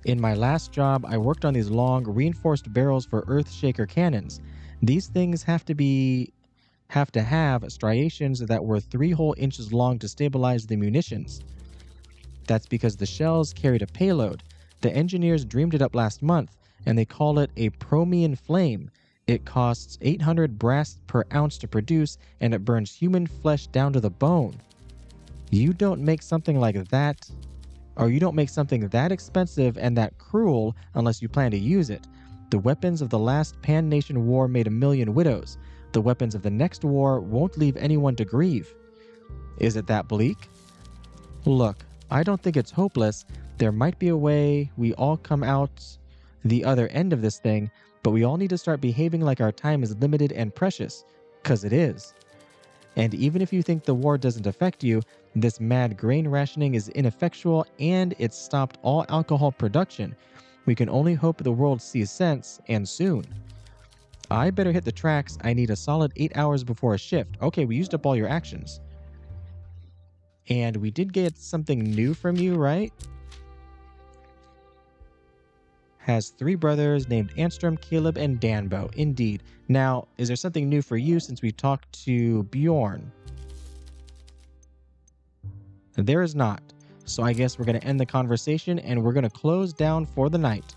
In my last job, I worked on these long, reinforced barrels for Earthshaker cannons. These things have to have striations that were 3 whole inches long to stabilize the munitions. That's because the shells carried a payload. The engineers dreamed it up last month, and they call it a Promean flame. It costs 800 brass per ounce to produce, and it burns human flesh down to the bone. You don't make something like that, or you don't make something that expensive and that cruel unless you plan to use it. The weapons of the last Pan-Nation war made 1 million widows. The weapons of the next war won't leave anyone to grieve. Is it that bleak? Look, I don't think it's hopeless. There might be a way we all come out the other end of this thing, but we all need to start behaving like our time is limited and precious, 'cause it is. And even if you think the war doesn't affect you, this mad grain rationing is ineffectual and it's stopped all alcohol production. We can only hope the world sees sense, and soon. I better hit the tracks. I need a solid 8 hours before a shift. Okay, we used up all your actions. And we did get something new from you, right? Has 3 brothers named Anstrom, Caleb, and Danbo. Indeed. Now, is there something new for you since we talked to Bjorn? There is not. So I guess we're going to end the conversation and we're going to close down for the night.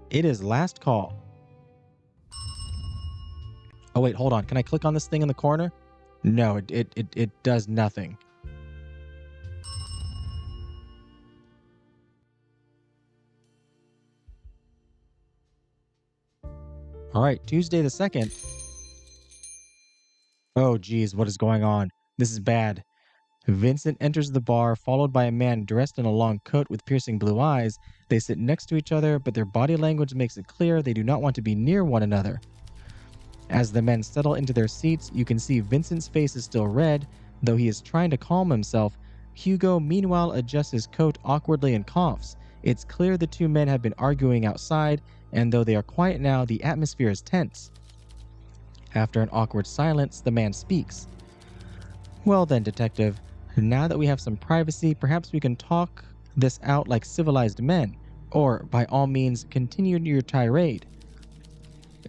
It is last call. Oh wait, hold on. Can I click on this thing in the corner? No, it does nothing. All right, Tuesday the 2nd. Oh geez, what is going on? This is bad. Vincent enters the bar, followed by a man dressed in a long coat with piercing blue eyes. They sit next to each other, but their body language makes it clear they do not want to be near one another. As the men settle into their seats, you can see Vincent's face is still red, though he is trying to calm himself. Hugo, meanwhile, adjusts his coat awkwardly and coughs. It's clear the 2 men have been arguing outside, and though they are quiet now, the atmosphere is tense. After an awkward silence, the man speaks. Well then, detective, now that we have some privacy, perhaps we can talk this out like civilized men, or, by all means, continue your tirade.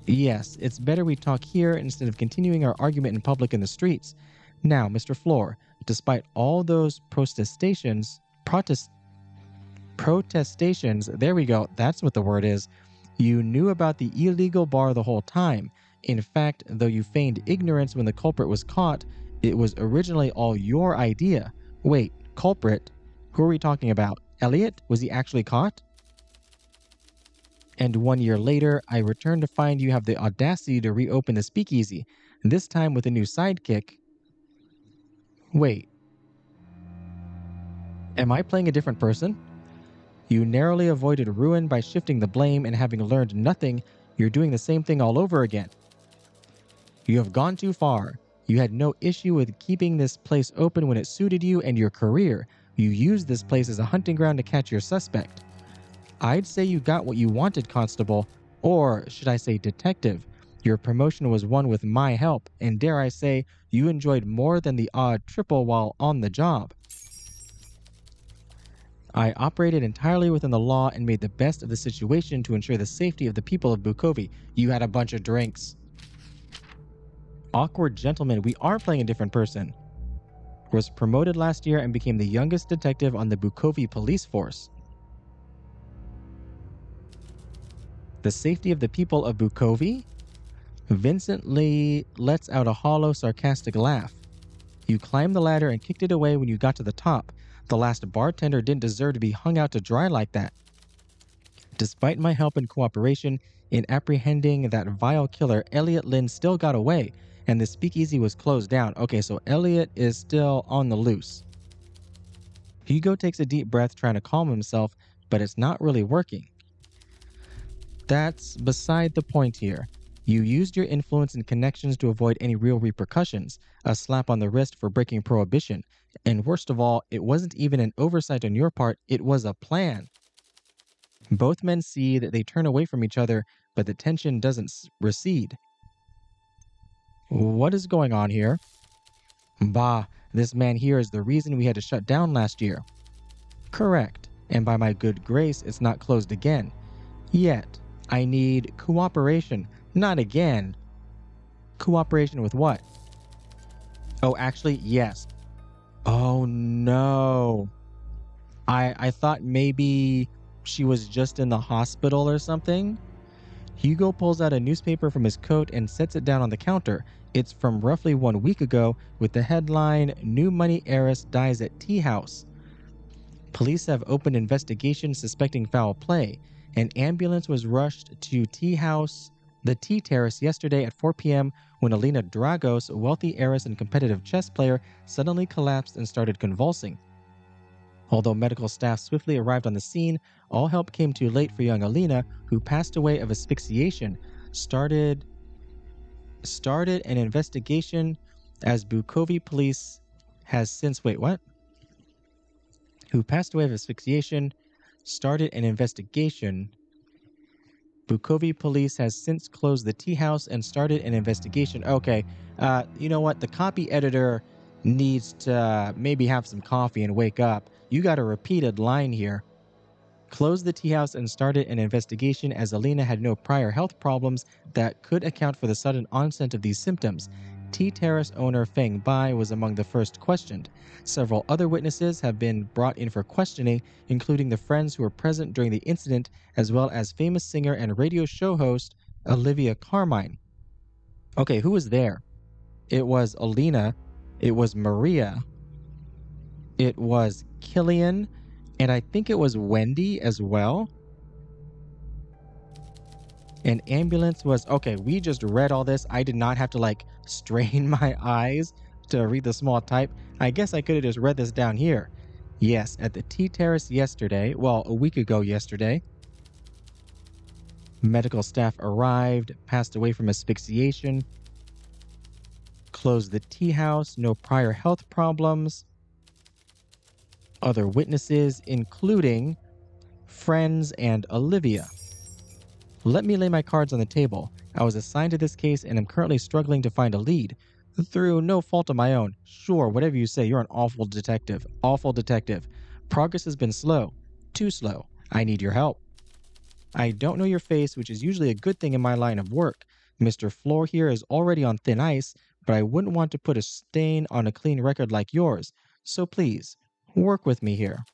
Yes, it's better we talk here instead of continuing our argument in public in the streets. Now, Mr. Floare, despite all those protestations, there we go, that's what the word is, you knew about the illegal bar the whole time. In fact, though you feigned ignorance when the culprit was caught, it was originally all your idea. Wait, culprit? Who are we talking about? Elliot? Was he actually caught? And 1 year later, I return to find you have the audacity to reopen the speakeasy, this time with a new sidekick. Wait. Am I playing a different person? You narrowly avoided ruin by shifting the blame, and having learned nothing, you're doing the same thing all over again. You have gone too far. You had no issue with keeping this place open when it suited you and your career. You used this place as a hunting ground to catch your suspect. I'd say you got what you wanted, Constable, or should I say detective. Your promotion was won with my help, and dare I say, you enjoyed more than the odd triple while on the job. I operated entirely within the law and made the best of the situation to ensure the safety of the people of Bukovi. You had a bunch of drinks. Awkward gentleman, we are playing a different person. Was promoted last year and became the youngest detective on the Bukovi police force. The safety of the people of Bukovi? Vincent Lee lets out a hollow, sarcastic laugh. You climbed the ladder and kicked it away when you got to the top. The last bartender didn't deserve to be hung out to dry like that. Despite my help and cooperation in apprehending that vile killer, Elliot Lynn still got away, and the speakeasy was closed down. Okay, so Elliot is still on the loose. Hugo takes a deep breath trying to calm himself, but it's not really working. That's beside the point here. You used your influence and connections to avoid any real repercussions, a slap on the wrist for breaking prohibition. And worst of all, it wasn't even an oversight on your part, it was a plan. Both men see that they turn away from each other, but the tension doesn't recede. What is going on here? Bah, this man here is the reason we had to shut down last year. Correct, and by my good grace, it's not closed again. Yet, I need cooperation. Not again. Cooperation with what? Oh, actually, yes. Oh, no. I thought maybe she was just in the hospital or something. Hugo pulls out a newspaper from his coat and sets it down on the counter. It's from roughly 1 week ago with the headline, New Money Heiress Dies at Tea House. Police have opened investigation suspecting foul play. An ambulance was rushed to the Tea Terrace yesterday at 4 p.m. when Alina Dragos, a wealthy heiress and competitive chess player, suddenly collapsed and started convulsing. Although medical staff swiftly arrived on the scene, all help came too late for young Alina, who passed away of asphyxiation. Started an investigation as Bukovi police has since... Who passed away of asphyxiation, started an investigation. Bukovi police has since closed the tea house and started an investigation. Okay, you know what? The copy editor needs to maybe have some coffee and wake up. You got a repeated line here. Closed the tea house and started an investigation as Alina had no prior health problems that could account for the sudden onset of these symptoms. Tea Terrace owner Feng Bai was among the first questioned. Several other witnesses have been brought in for questioning, including the friends who were present during the incident, as well as famous singer and radio show host Olivia Carmine. Okay, who was there? It was Alina, it was Maria, it was Killian, and I think it was Wendy as well. An ambulance was... Okay, we just read all this. I did not have to strain my eyes to read the small type. I guess I could have just read this down here. Yes, at the Tea Terrace yesterday, a week ago yesterday, medical staff arrived, passed away from asphyxiation, closed the tea house, no prior health problems. Other witnesses, including friends and Olivia. Let me lay my cards on the table. I was assigned to this case and am currently struggling to find a lead. Through no fault of my own. Sure, whatever you say, you're an awful detective. Awful detective. Progress has been slow. Too slow. I need your help. I don't know your face, which is usually a good thing in my line of work. Mr. Floare here is already on thin ice, but I wouldn't want to put a stain on a clean record like yours. So please, work with me here.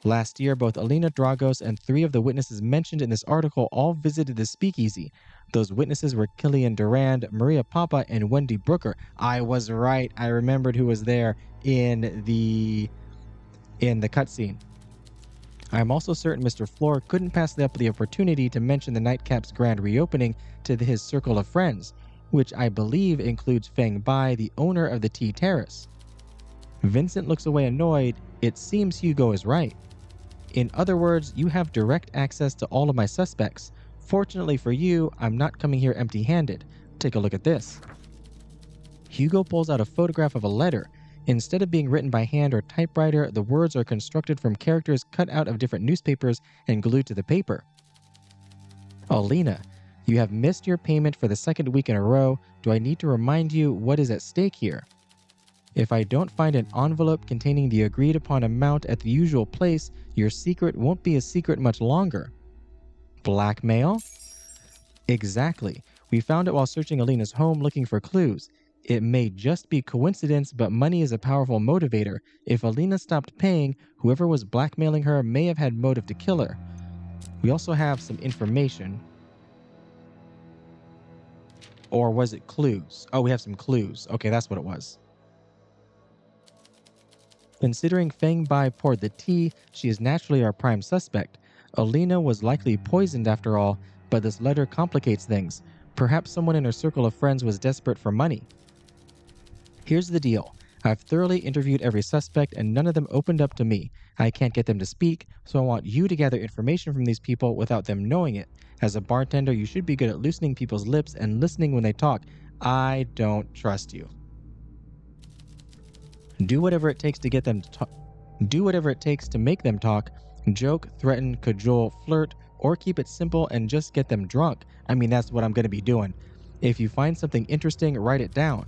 Last year, both Alina Dragos and 3 of the witnesses mentioned in this article all visited the speakeasy. Those witnesses were Killian Durand, Maria Popa, and Wendy Brooker. I was right. I remembered who was there in the cutscene. I am also certain Mr. Floare couldn't pass up the opportunity to mention the Nightcap's grand reopening to his circle of friends, which I believe includes Feng Bai, the owner of the Tea Terrace. Vincent looks away annoyed. It seems Hugo is right. In other words, you have direct access to all of my suspects. Fortunately for you, I'm not coming here empty-handed. Take a look at this. Hugo pulls out a photograph of a letter. Instead of being written by hand or typewriter, the words are constructed from characters cut out of different newspapers and glued to the paper. Alina, you have missed your payment for the second week in a row. Do I need to remind you what is at stake here? If I don't find an envelope containing the agreed upon amount at the usual place, your secret won't be a secret much longer. Blackmail? Exactly. We found it while searching Alina's home looking for clues. It may just be coincidence, but money is a powerful motivator. If Alina stopped paying, whoever was blackmailing her may have had motive to kill her. We also have some information. Or was it clues? Oh, we have some clues. Okay, that's what it was. Considering Feng Bai poured the tea, she is naturally our prime suspect. Alina was likely poisoned after all, but this letter complicates things. Perhaps someone in her circle of friends was desperate for money. Here's the deal. I've thoroughly interviewed every suspect and none of them opened up to me. I can't get them to speak, so I want you to gather information from these people without them knowing it. As a bartender, you should be good at loosening people's lips and listening when they talk. I don't trust you. Do whatever it takes to get them to talk. Do whatever it takes to make them talk. Joke, threaten, cajole, flirt, or keep it simple and just get them drunk. I mean, that's what I'm going to be doing. If you find something interesting, write it down.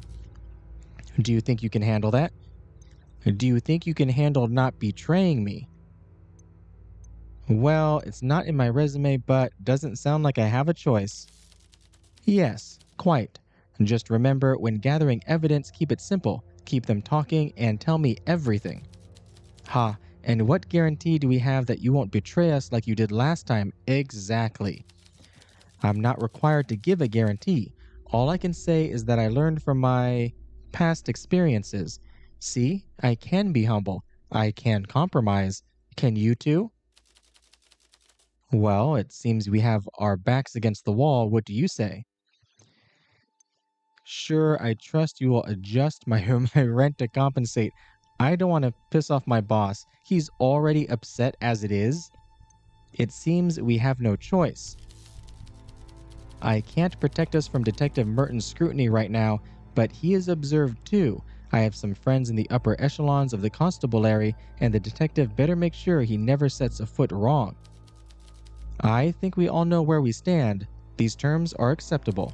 Do you think you can handle that? Do you think you can handle not betraying me? Well, it's not in my resume, but doesn't sound like I have a choice. Yes, quite. Just remember, when gathering evidence, keep it simple. Keep them talking and tell me everything. Ha, and what guarantee do we have that you won't betray us like you did last time? Exactly. I'm not required to give a guarantee. All I can say is that I learned from my past experiences. See, I can be humble. I can compromise. Can you too? Well, it seems we have our backs against the wall. What do you say? Sure, I trust you will adjust my rent to compensate. I don't want to piss off my boss. He's already upset as it is. It seems we have no choice. I can't protect us from Detective Mertens' scrutiny right now, but he is observed too. I have some friends in the upper echelons of the constabulary, and the detective better make sure he never sets a foot wrong. I think we all know where we stand. These terms are acceptable.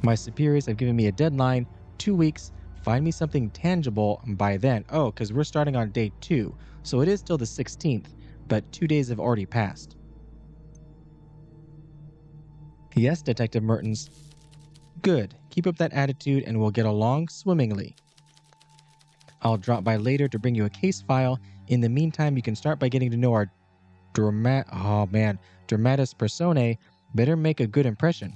My superiors have given me a deadline, 2 weeks. Find me something tangible by then. Oh, because we're starting on day 2, so it is still the 16th, but 2 days have already passed. Yes, Detective Mertens. Good. Keep up that attitude and we'll get along swimmingly. I'll drop by later to bring you a case file. In the meantime, you can start by getting to know our dramatis personae. Better make a good impression.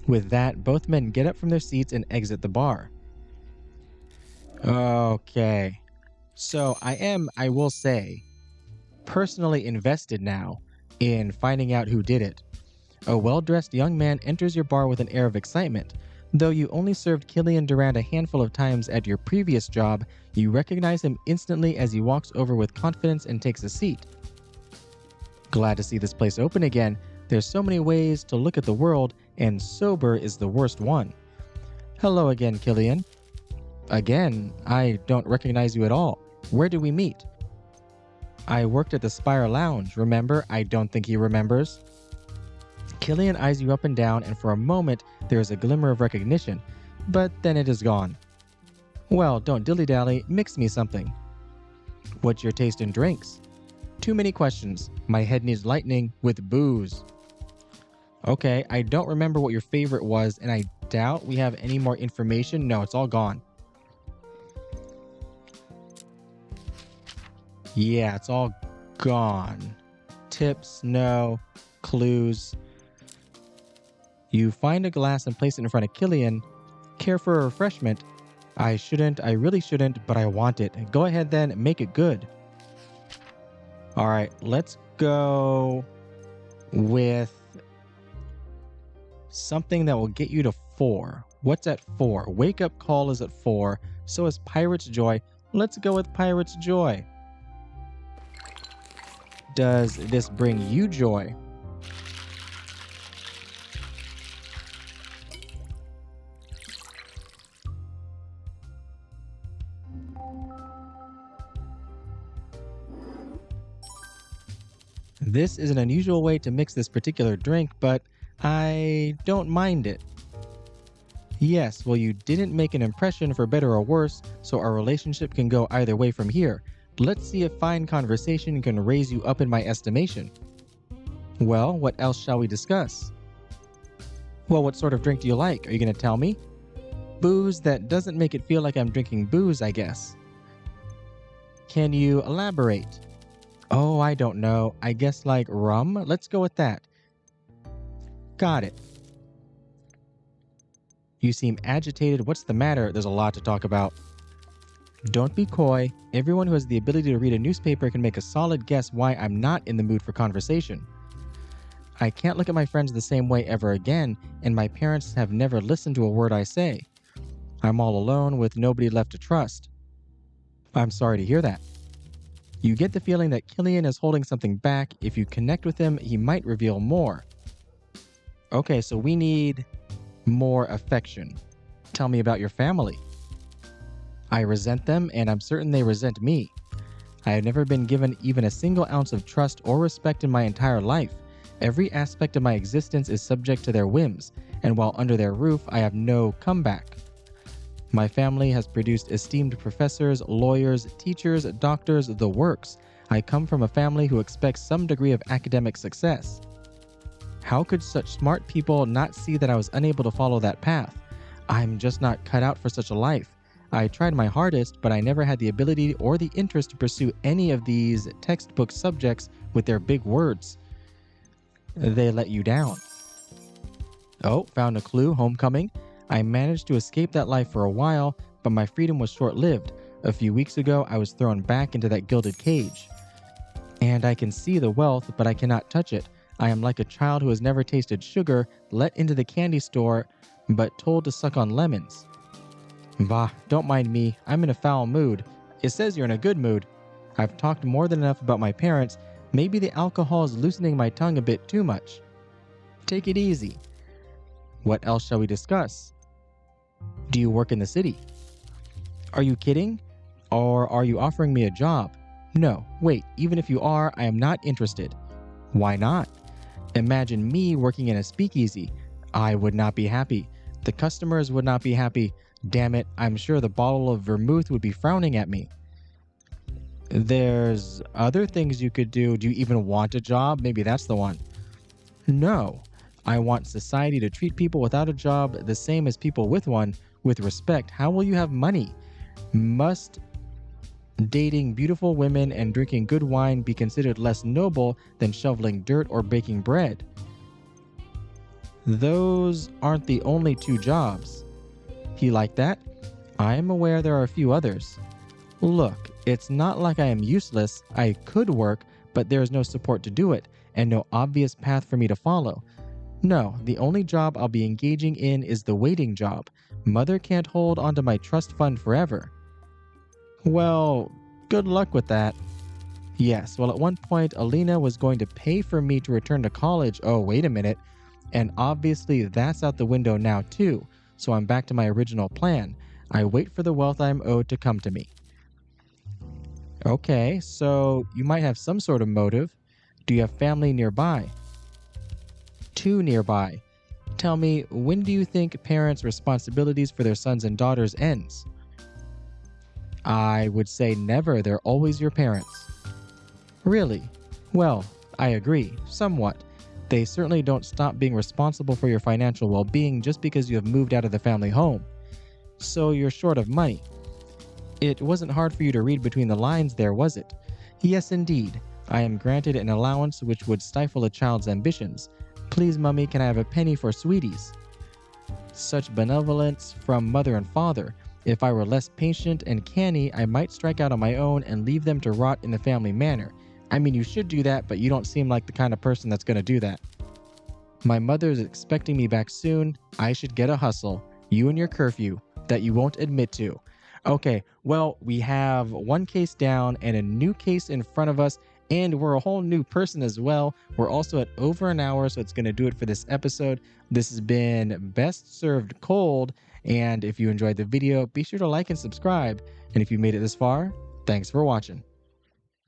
With that, both men get up from their seats and exit the bar. Okay. So I will say, personally invested now in finding out who did it. A well-dressed young man enters your bar with an air of excitement. Though you only served Killian Durand a handful of times at your previous job, you recognize him instantly as he walks over with confidence and takes a seat. Glad to see this place open again. There's so many ways to look at the world, and sober is the worst one. Hello again, Killian. Again, I don't recognize you at all. Where did we meet? I worked at the Spire Lounge, remember? I don't think he remembers. Killian eyes you up and down, and for a moment there is a glimmer of recognition, but then it is gone. Well, don't dilly-dally, mix me something. What's your taste in drinks? Too many questions. My head needs lightening with booze. Okay, I don't remember what your favorite was, and I doubt we have any more information. No, it's all gone. Yeah, it's all gone. Tips, no. Clues. You find a glass and place it in front of Killian. Care for a refreshment? I really shouldn't, but I want it. Go ahead then, make it good. Alright, let's go with something that will get you to 4. What's at 4? Wake up call is at 4. So is Pirate's Joy. Let's go with Pirate's Joy. Does this bring you joy? This is an unusual way to mix this particular drink, but I don't mind it. Yes, well, you didn't make an impression for better or worse, so our relationship can go either way from here. Let's see if fine conversation can raise you up in my estimation. Well, what else shall we discuss? Well, what sort of drink do you like? Are you going to tell me? Booze that doesn't make it feel like I'm drinking booze, I guess. Can you elaborate? Oh, I don't know. I guess like rum? Let's go with that. Got it. You seem agitated. What's the matter? There's a lot to talk about. Don't be coy. Everyone who has the ability to read a newspaper can make a solid guess why I'm not in the mood for conversation. I can't look at my friends the same way ever again, and my parents have never listened to a word I say. I'm all alone with nobody left to trust. I'm sorry to hear that. You get the feeling that Killian is holding something back. If you connect with him, he might reveal more. Okay, so we need more affection. Tell me about your family. I resent them, and I'm certain they resent me. I have never been given even a single ounce of trust or respect in my entire life. Every aspect of my existence is subject to their whims, and while under their roof, I have no comeback. My family has produced esteemed professors, lawyers, teachers, doctors, the works. I come from a family who expects some degree of academic success. How could such smart people not see that I was unable to follow that path? I'm just not cut out for such a life. I tried my hardest, but I never had the ability or the interest to pursue any of these textbook subjects with their big words. They let you down. Oh, found a clue, homecoming. I managed to escape that life for a while, but my freedom was short-lived. A few weeks ago, I was thrown back into that gilded cage. And I can see the wealth, but I cannot touch it. I am like a child who has never tasted sugar, let into the candy store, but told to suck on lemons. Bah, don't mind me. I'm in a foul mood. It says you're in a good mood. I've talked more than enough about my parents. Maybe the alcohol is loosening my tongue a bit too much. Take it easy. What else shall we discuss? Do you work in the city? Are you kidding? Or are you offering me a job? No, wait, even if you are, I am not interested. Why not? Imagine me working in a speakeasy. I would not be happy. The customers would not be happy. Damn it, I'm sure the bottle of vermouth would be frowning at me. There's other things you could do. Do you even want a job? Maybe that's the one. No, I want society to treat people without a job the same as people with one, with respect. How will you have money? Must dating beautiful women and drinking good wine be considered less noble than shoveling dirt or baking bread? Those aren't the only two jobs. You like that? I am aware there are a few others. Look, it's not like I am useless. I could work, but there is no support to do it, and no obvious path for me to follow. No, the only job I'll be engaging in is the waiting job. Mother can't hold onto my trust fund forever. Well, good luck with that. Yes, well, at one point, Alina was going to pay for me to return to college. Oh, wait a minute. And obviously, that's out the window now, too. So I'm back to my original plan. I wait for the wealth I'm owed to come to me. Okay, so you might have some sort of motive. Do you have family nearby? Two nearby. Tell me, when do you think parents' responsibilities for their sons and daughters ends? I would say never. They're always your parents. Really? Well, I agree, somewhat. They certainly don't stop being responsible for your financial well-being just because you have moved out of the family home. So you're short of money. It wasn't hard for you to read between the lines there, was it? Yes, indeed. I am granted an allowance which would stifle a child's ambitions. Please, Mummy, can I have a penny for sweeties? Such benevolence from mother and father. If I were less patient and canny, I might strike out on my own and leave them to rot in the family manor. I mean, you should do that, but you don't seem like the kind of person that's going to do that. My mother is expecting me back soon. I should get a hustle. You and your curfew that you won't admit to. Okay, well, we have one case down and a new case in front of us, and we're a whole new person as well. We're also at over an hour, so it's going to do it for this episode. This has been Best Served Cold, and if you enjoyed the video, be sure to like and subscribe. And if you made it this far, thanks for watching.